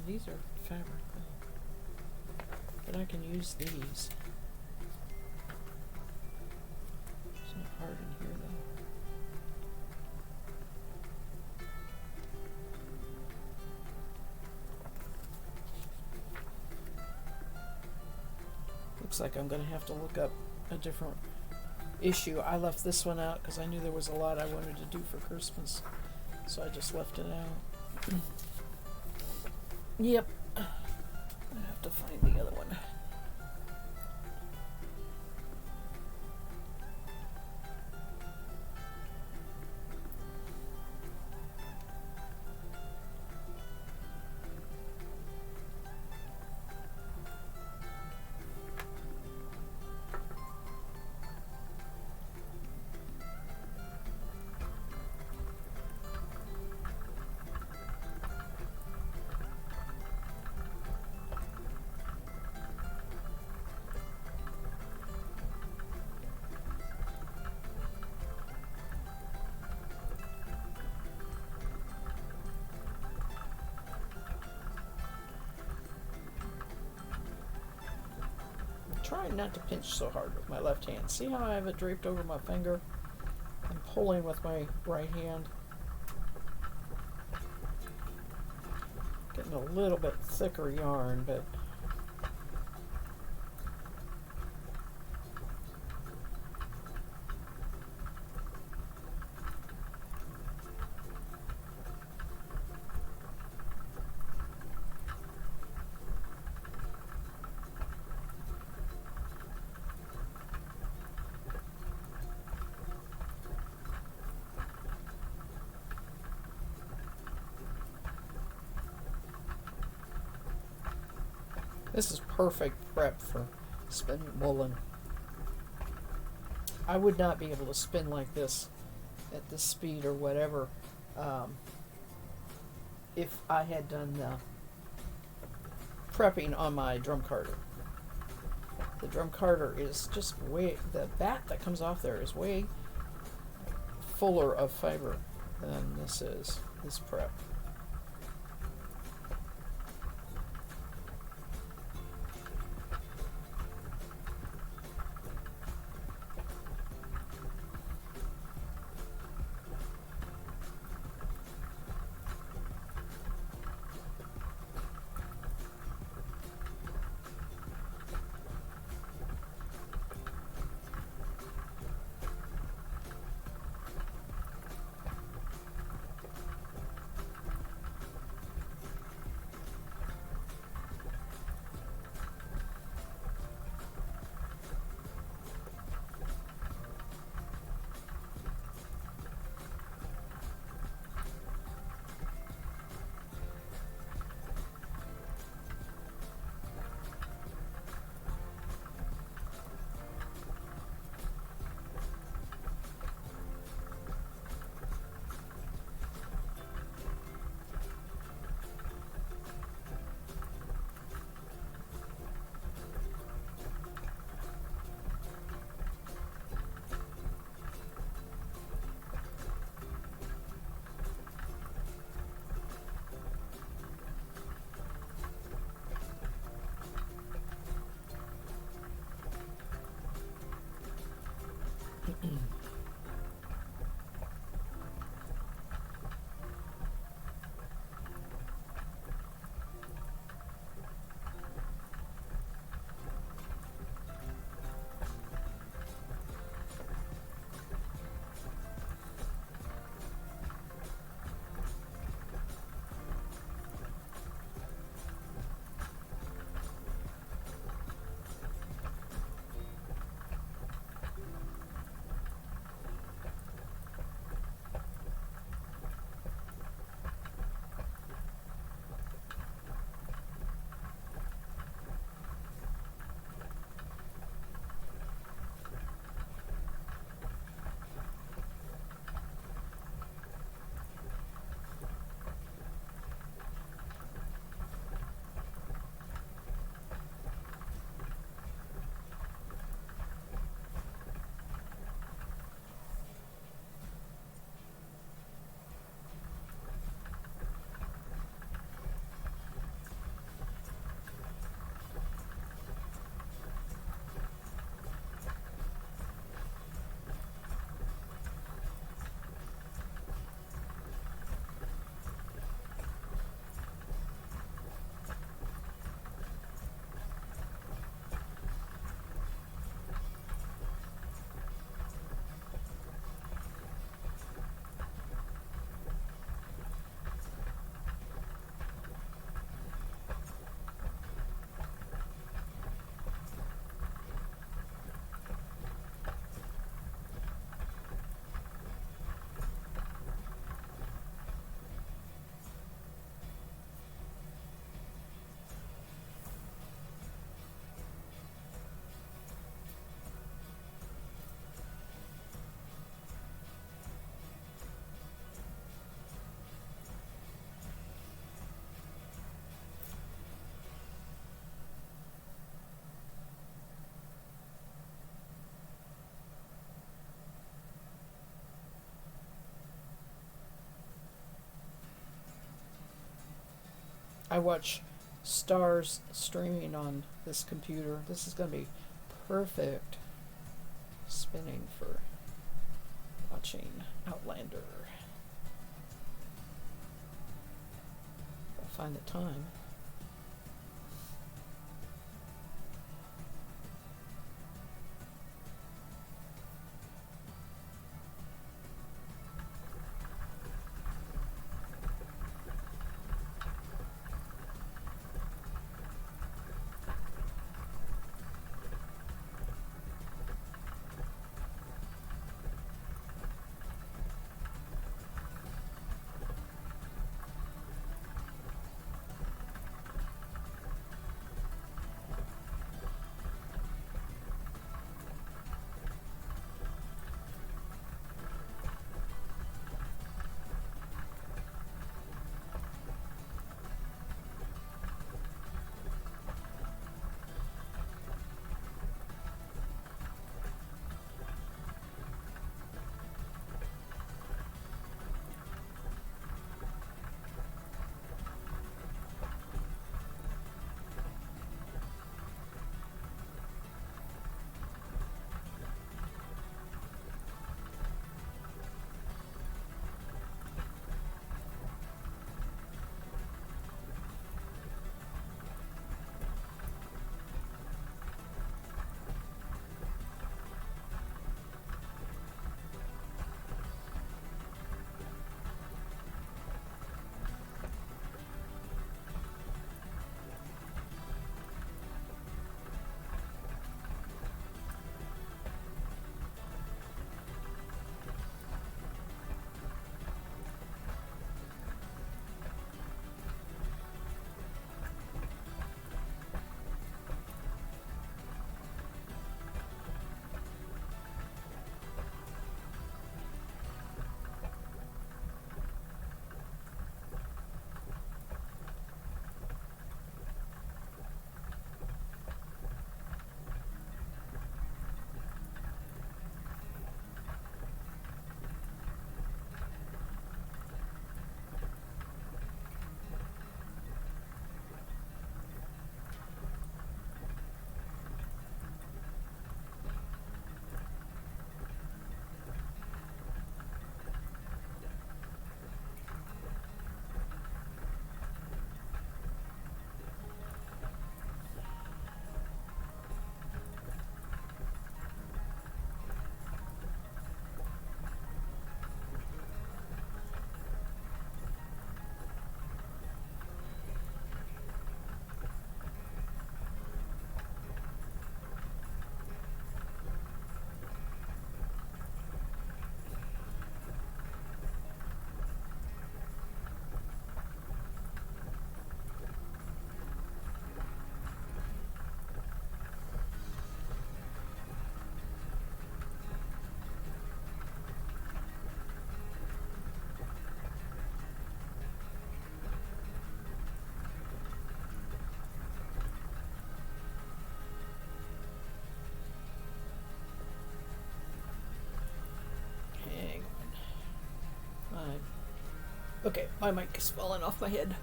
these are fabric though. But I can use these. There's no heart in here though. Looks like I'm going to have to look up a different issue. I left this one out because I knew there was a lot I wanted to do for Christmas. So I just left it out. Yep. I have to find the other one. Trying not to pinch so hard with my left hand. See how I have it draped over my finger? I'm pulling with my right hand. Getting a little bit thicker yarn, but this is perfect prep for spinning woolen. I would not be able to spin like this at this speed or whatever if I had done the prepping on my drum carder. The drum carder is just the bat that comes off there is way fuller of fiber than this prep. I watch stars streaming on this computer. This is going to be perfect spinning for watching Outlander. I'll find the time. Okay, my mic is falling off my head.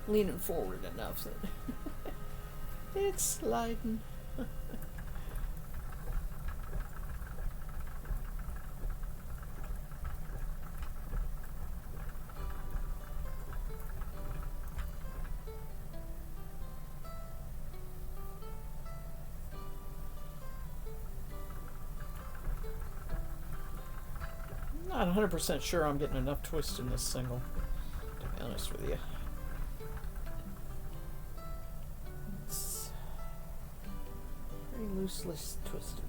Leaning forward enough that it's sliding. Not 100% sure I'm getting enough twist in this single, to be honest with you. It's very loosely twisted.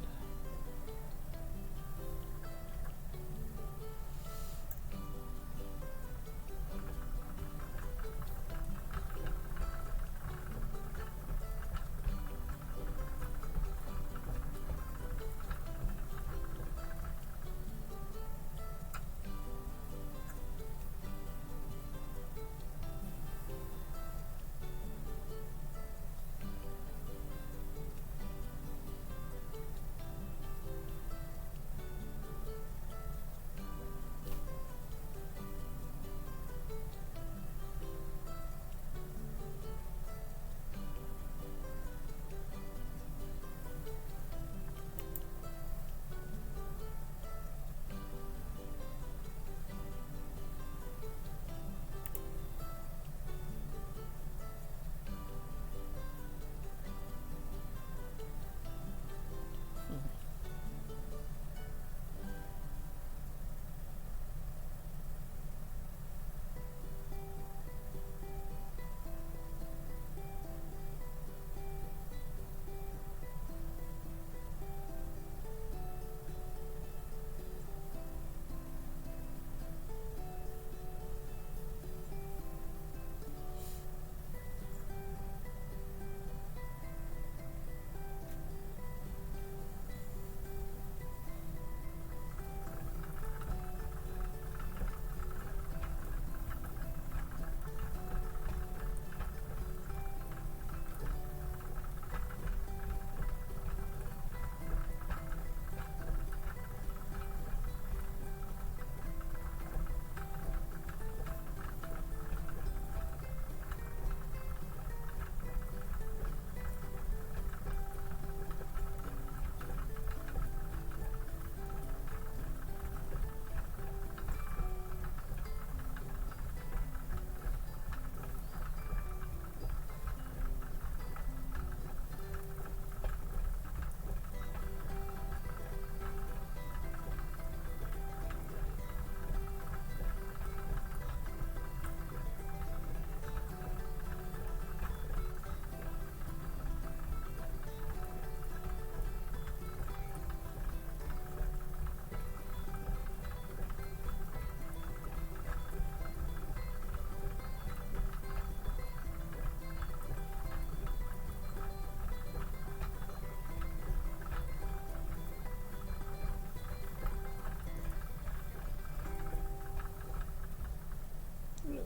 No.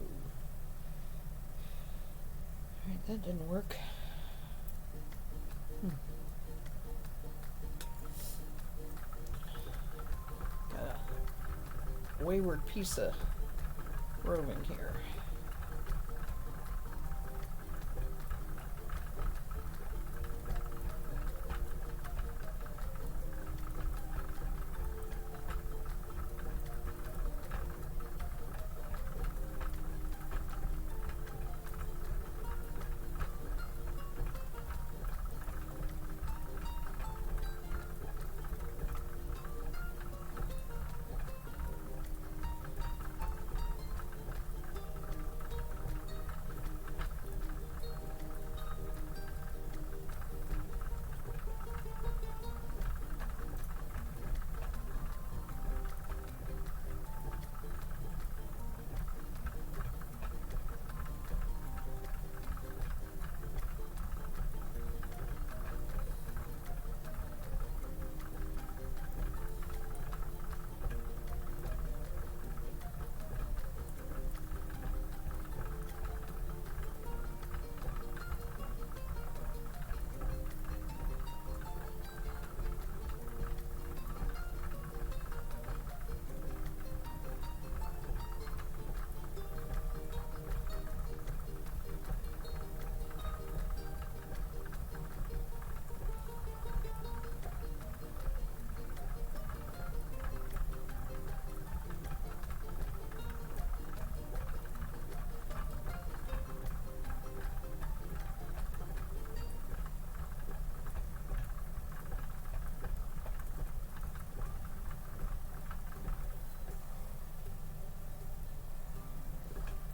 Alright, that didn't work. Got a wayward piece of roving here.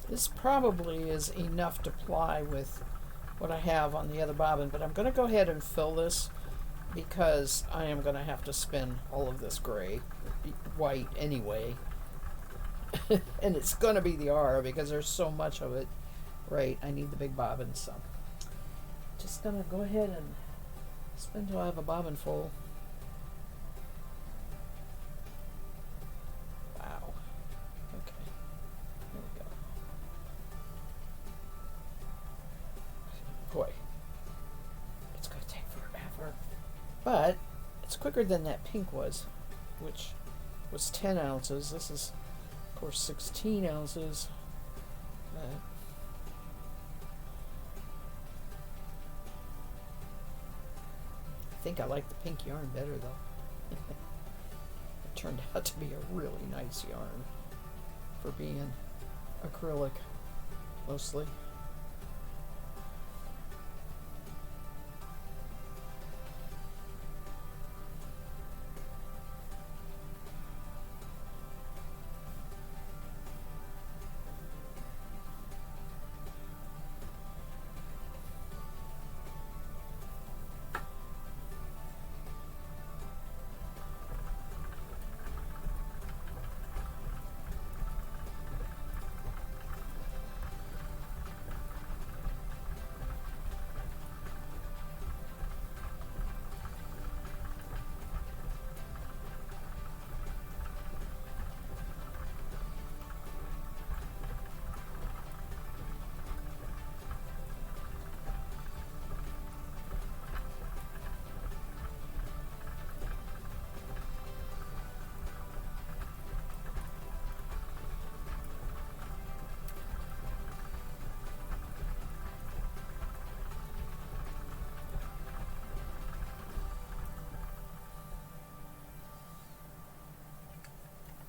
This probably is enough to ply with what I have on the other bobbin, but I'm going to go ahead and fill this because I am going to have to spin all of this gray, white anyway. And it's going to be the R because there's so much of it. Right, I need the big bobbin, so just going to go ahead and spin till I have a bobbin full. Wow. Okay, there we go. Boy, it's going to take forever. But it's quicker than that pink was, which was 10 ounces. This is, of course, 16 ounces. I think I like the pink yarn better, though. It turned out to be a really nice yarn for being acrylic, mostly.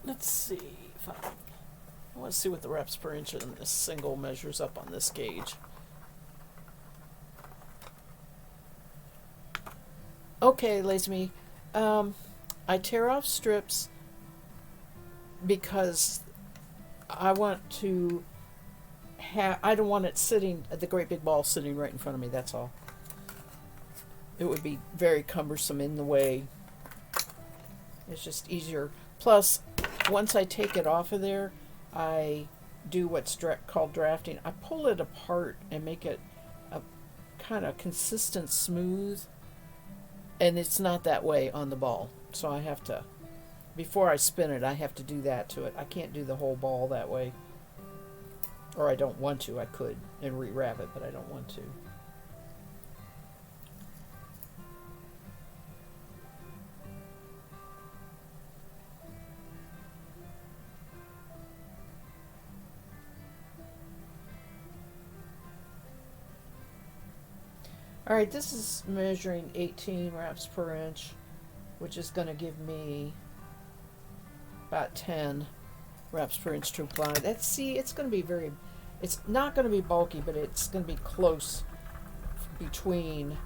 Let's see if I want to see what the reps per inch in this single measures up on this gauge. Okay, Lazy I tear off strips because I want to I don't want it sitting, the great big ball sitting right in front of me, that's all. It would be very cumbersome in the way. It's just easier. Plus, once I take it off of there, I do what's called drafting. I pull it apart and make it a kind of consistent smooth, and it's not that way on the ball. So I have to, before I spin it, I have to do that to it. I can't do the whole ball that way, or I don't want to. I could and rewrap it, but I don't want to. Alright, this is measuring 18 wraps per inch, which is going to give me about 10 wraps per inch to apply. It's going to be it's not going to be bulky, but it's going to be close between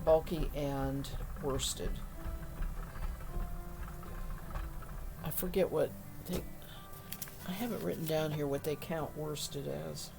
bulky and worsted. I forget what I haven't written down here what they count worsted as.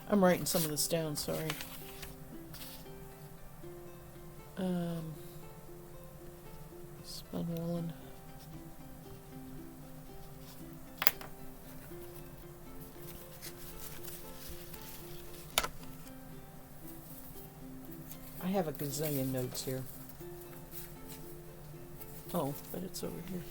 I'm writing some of this down, sorry. Spun woolen. I have a gazillion notes here. Oh, but it's over here.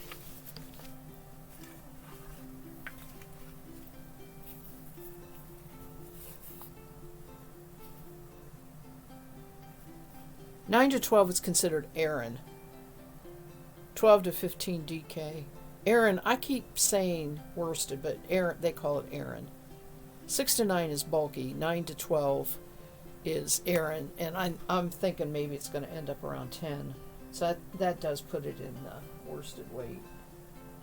9 to 12 is considered Aran. 12 to 15 DK. Aran, I keep saying worsted, but Aran, they call it Aran. 6 to 9 is bulky. 9 to 12 is Aran, and I'm thinking maybe it's going to end up around 10. So that does put it in the worsted weight.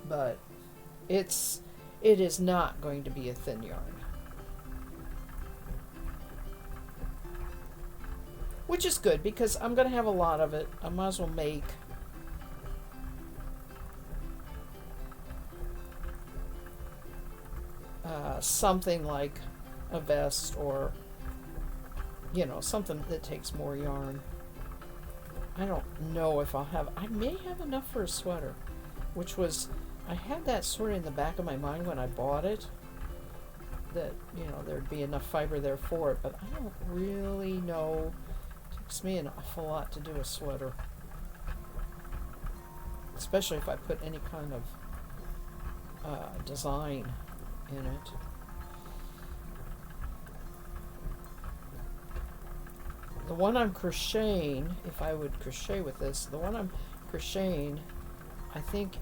But it is not going to be a thin yarn. Which is good because I'm going to have a lot of it. I might as well make something like a vest, or something that takes more yarn. I don't know if I may have enough for a sweater, which was, I had that sort of in the back of my mind when I bought it, that there'd be enough fiber there for it, but I don't really know. It takes me an awful lot to do a sweater, especially if I put any kind of design in it. The one I'm crocheting, if I would crochet with this, the one I'm crocheting, I think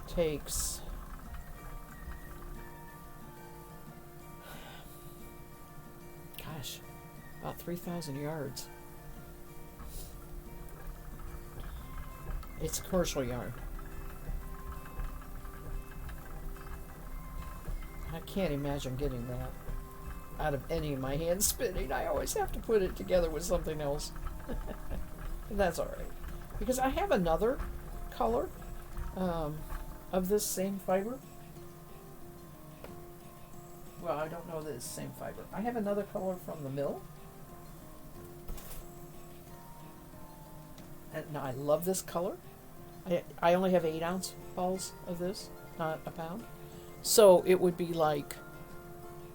takes about 3,000 yards. It's commercial yarn. I can't imagine getting that out of any of my hand spinning. I always have to put it together with something else. But that's alright. Because I have another color of this same fiber. Well, I don't know that it's the same fiber. I have another color from the mill. And I love this color. I only have 8-ounce balls of this, not a pound. So it would be like,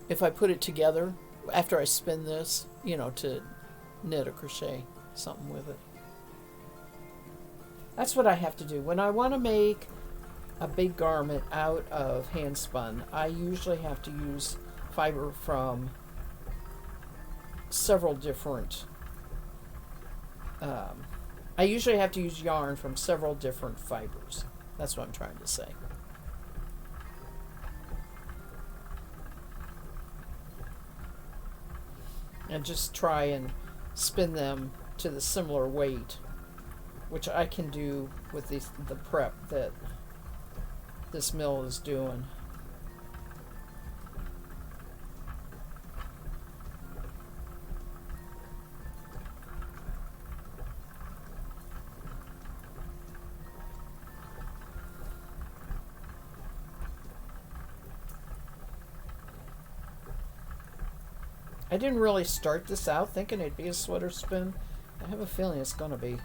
if I put it together, after I spin this, to knit or crochet something with it. That's what I have to do. When I want to make a big garment out of hand spun, I usually have to use fiber from several different, I usually have to use yarn from several different fibers. That's what I'm trying to say. And just try and spin them to the similar weight, which I can do with the prep that this mill is doing. I didn't really start this out thinking it'd be a sweater spin. I have a feeling it's gonna be.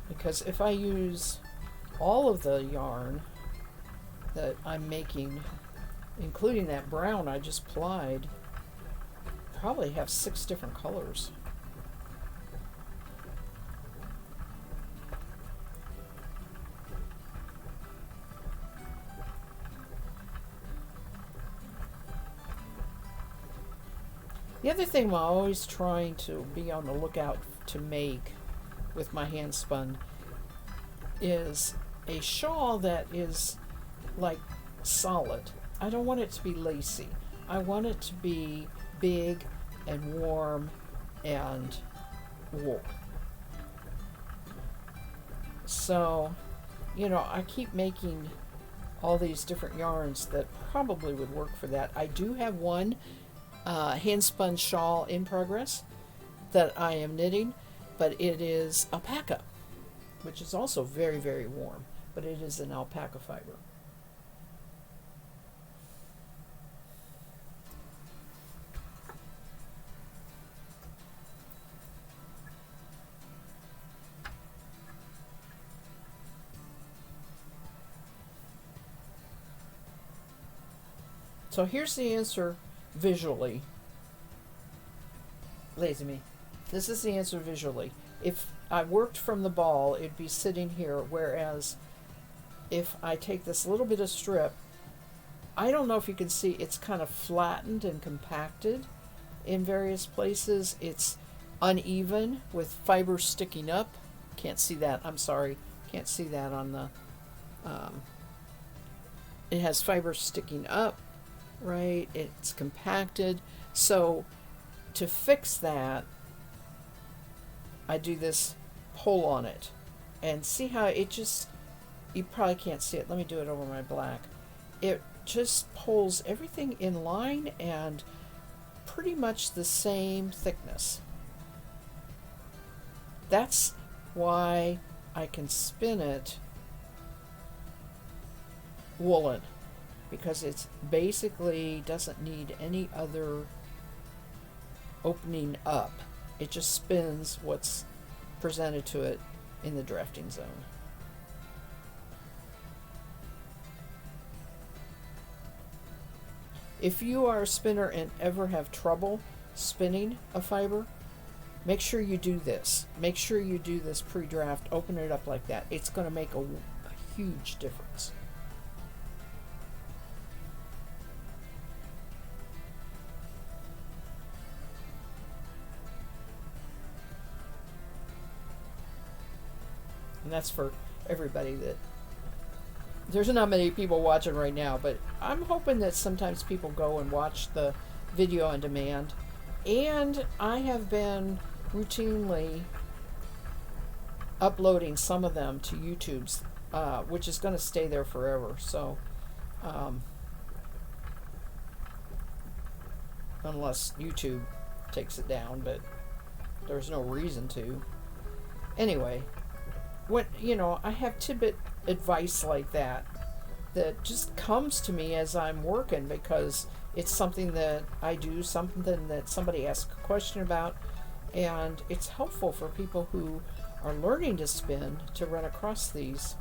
Because if I use all of the yarn that I'm making, including that brown I just plied, probably have 6 different colors. The other thing I'm always trying to be on the lookout to make with my hand spun is a shawl that is like solid. I don't want it to be lacy. I want it to be big and warm and wool. So, I keep making all these different yarns that probably would work for that. I do have one hand spun shawl in progress that I am knitting, but it is alpaca, which is also very, very warm, but it is an alpaca fiber. So here's the answer visually. Lazy me. This is the answer visually. If I worked from the ball, it'd be sitting here, whereas if I take this little bit of strip, I don't know if you can see, it's kind of flattened and compacted in various places. It's uneven with fibers sticking up. Can't see that. I'm sorry. Can't see that on the. Um, it has fibers sticking up, right? It's compacted. So to fix that, I do this pull on it. And see how it just. You probably can't see it. Let me do it over my black. It just pulls everything in line and pretty much the same thickness. That's why I can spin it woolen, because it's basically doesn't need any other opening up. It just spins what's presented to it in the drafting zone. If you are a spinner and ever have trouble spinning a fiber, make sure you do this. Make sure you do this pre-draft. Open it up like that. It's going to make a huge difference. And that's for everybody that there's not many people watching right now, but I'm hoping that sometimes people go and watch the video on demand. And I have been routinely uploading some of them to YouTube's, which is going to stay there forever. So, unless YouTube takes it down, but there's no reason to. Anyway, I have tidbit advice like that just comes to me as I'm working, because it's something that I do, something that somebody asks a question about, and it's helpful for people who are learning to spin to run across these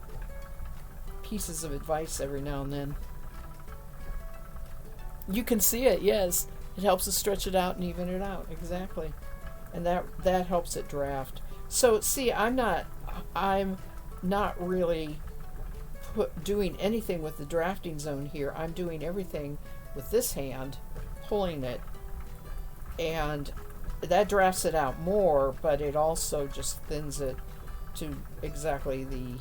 pieces of advice every now and then. You can see it, yes. It helps us stretch it out and even it out, exactly. And that helps it draft. So see, I'm not really doing anything with the drafting zone here. I'm doing everything with this hand, pulling it, and that drafts it out more, but it also just thins it to exactly the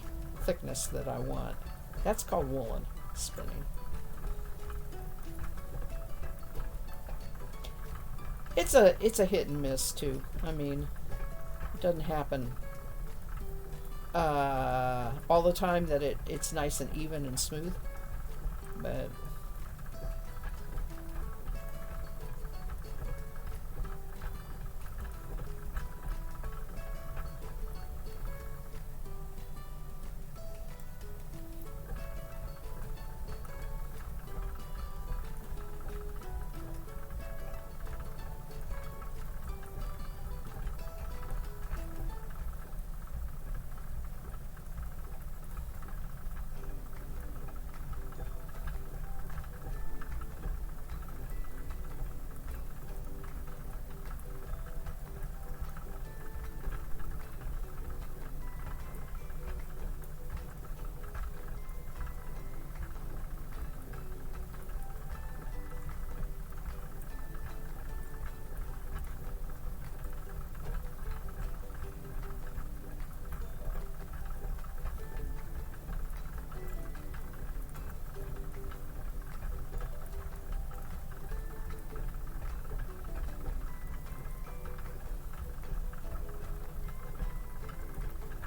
thickness that I want. That's called woolen spinning. It's a hit and miss too. I mean, it doesn't happen all the time that it's nice and even and smooth, but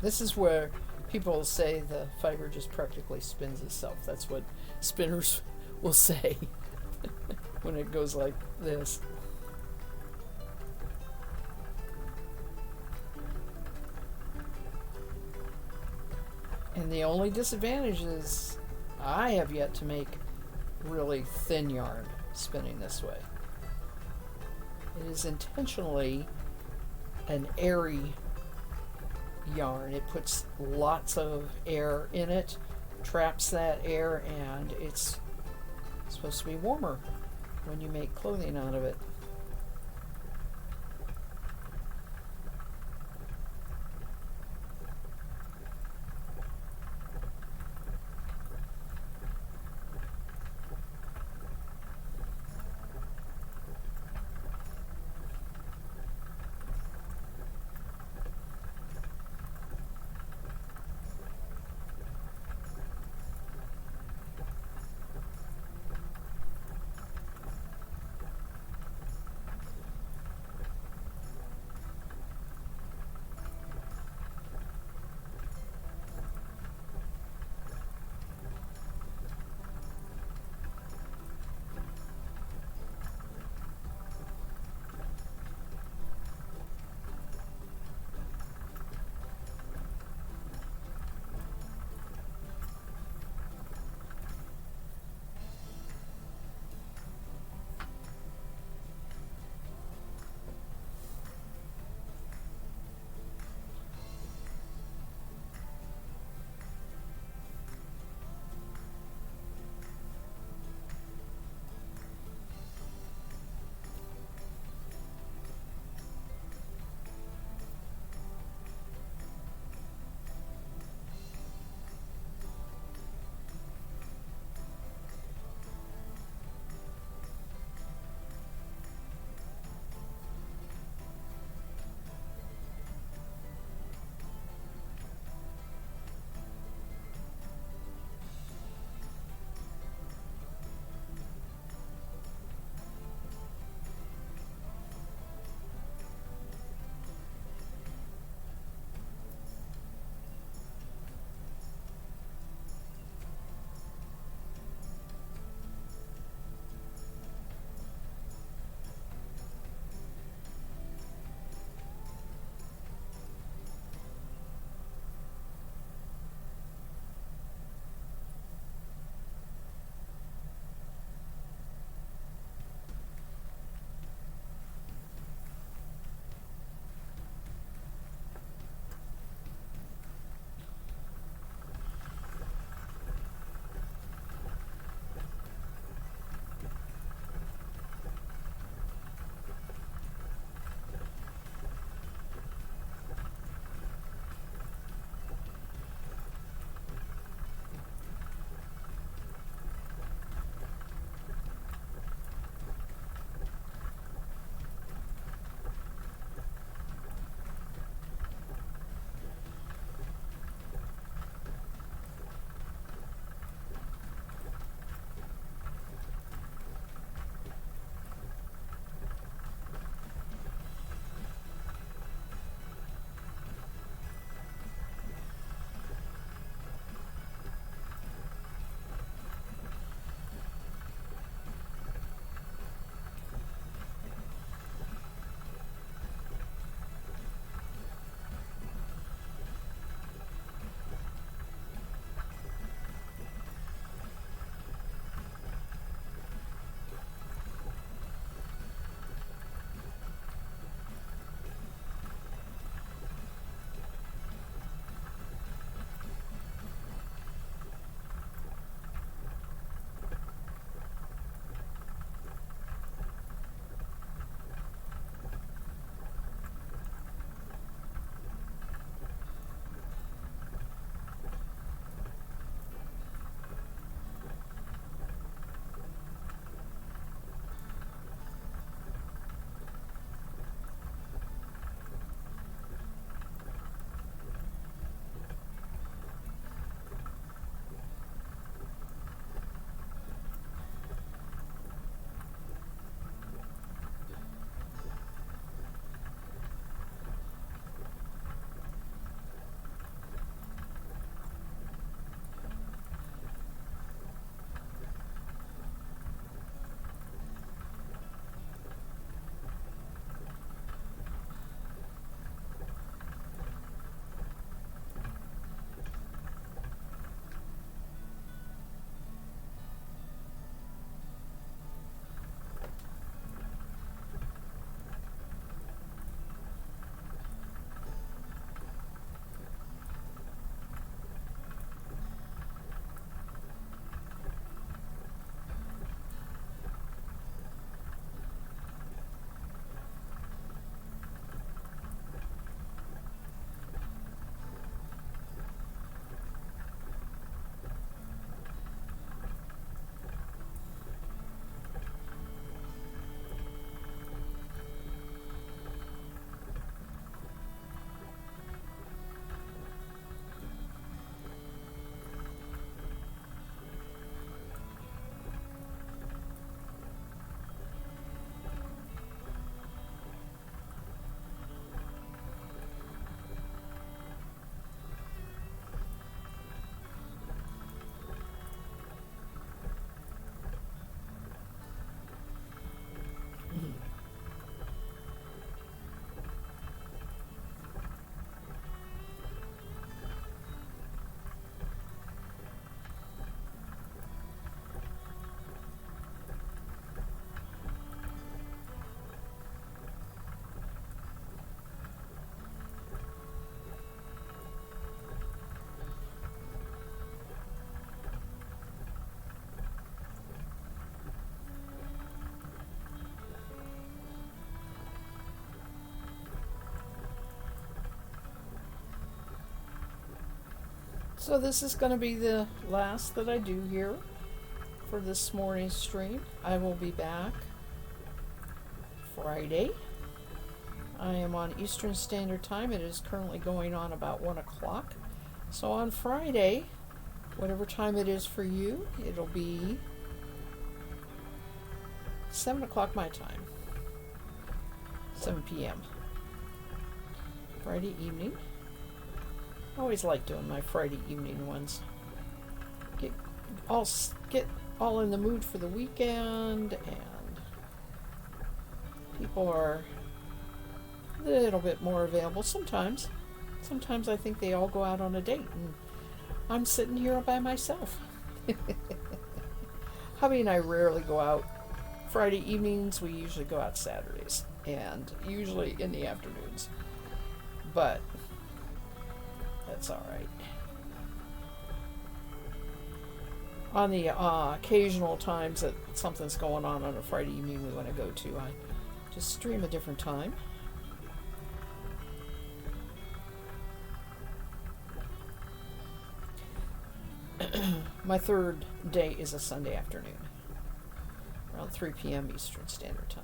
this is where people say the fiber just practically spins itself. That's what spinners will say when it goes like this. And the only disadvantage is I have yet to make really thin yarn spinning this way. It is intentionally an airy yarn. It puts lots of air in it, traps that air, and it's supposed to be warmer when you make clothing out of it. So this is going to be the last that I do here for this morning's stream. I will be back Friday. I am on Eastern Standard Time. It is currently going on about 1 o'clock. So on Friday, whatever time it is for you, it'll be 7 o'clock my time. 7 p.m. Friday evening. I always like doing my Friday evening ones. Get all in the mood for the weekend, and people are a little bit more available sometimes. Sometimes I think they all go out on a date, and I'm sitting here by myself. Hubby and I rarely go out Friday evenings. We usually go out Saturdays, and usually in the afternoons. But that's all right. On the occasional times that something's going on a Friday evening we want to go to, I just stream a different time. My third day is a Sunday afternoon, around 3 p.m. Eastern Standard Time.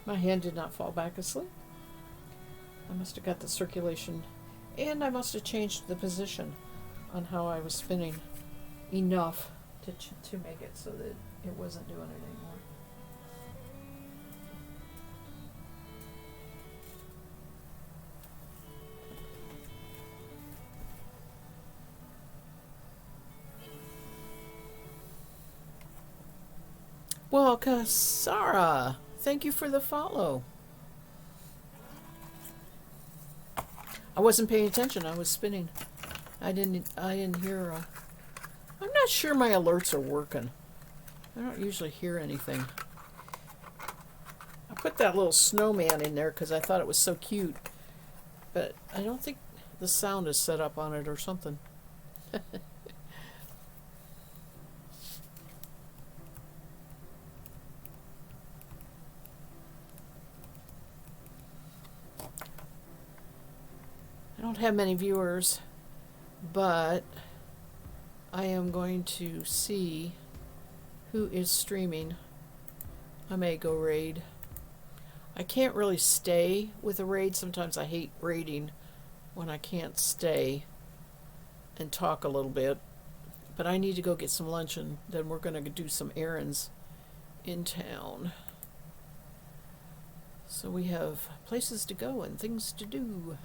My hand did not fall back asleep. I must have got the circulation, and I must have changed the position on how I was spinning enough to make it so that it wasn't doing it anymore. Well, Kasara, thank you for the follow. I wasn't paying attention. I was spinning. I didn't hear. I'm not sure my alerts are working. I don't usually hear anything. I put that little snowman in there because I thought it was so cute, but I don't think the sound is set up on it or something. I don't have many viewers, but I am going to see who is streaming. I may go raid. I can't really stay with a raid. Sometimes I hate raiding when I can't stay and talk a little bit. But I need to go get some lunch, and then we're going to do some errands in town. So we have places to go and things to do.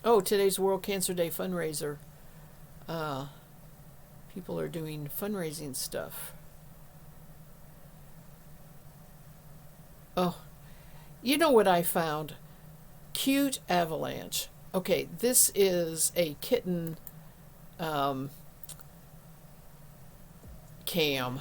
Oh, today's World Cancer Day fundraiser. People are doing fundraising stuff. Oh, you know what I found? Cute Avalanche. Okay, this is a kitten cam.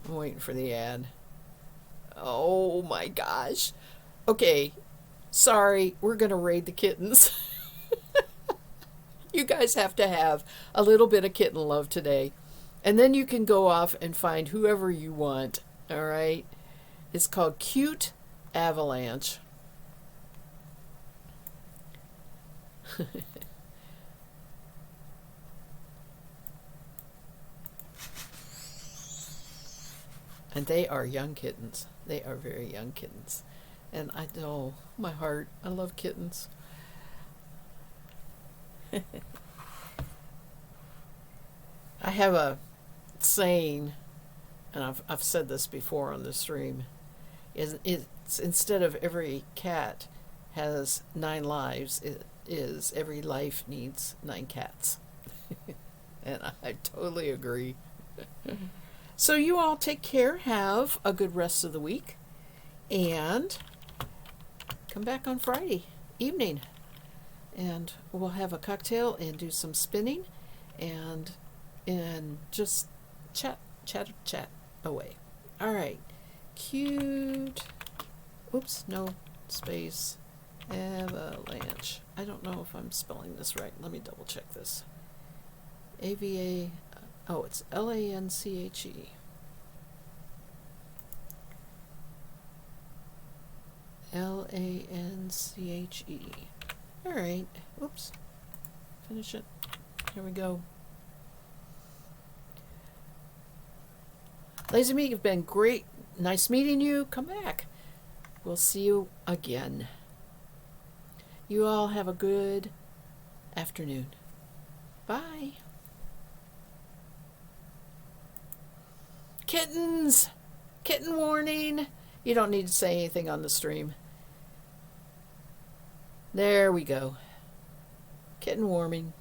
I'm waiting for the ad. Oh my gosh. Okay, sorry, we're gonna raid the kittens. You guys have to have a little bit of kitten love today. And then you can go off and find whoever you want. Alright? It's called Cute Avalanche. And they are young kittens. They are very young kittens. And I know, my heart, I love kittens. I have a saying, and I've said this before on the stream. Is it's instead of every cat has 9 lives, it is every life needs 9 cats. And I totally agree. So you all take care, have a good rest of the week, and come back on Friday evening, and we'll have a cocktail and do some spinning, and just chat away. All right, cute. Oops, no space. Avalanche. I don't know if I'm spelling this right. Let me double check this. AVA. Oh, it's LANCHE. LANCHE. All right. Oops. Finish it. Here we go. Lazy Meat, you've been great. Nice meeting you. Come back. We'll see you again. You all have a good afternoon. Bye. Kittens! Kitten warning! You don't need to say anything on the stream. There we go. Kitten warming.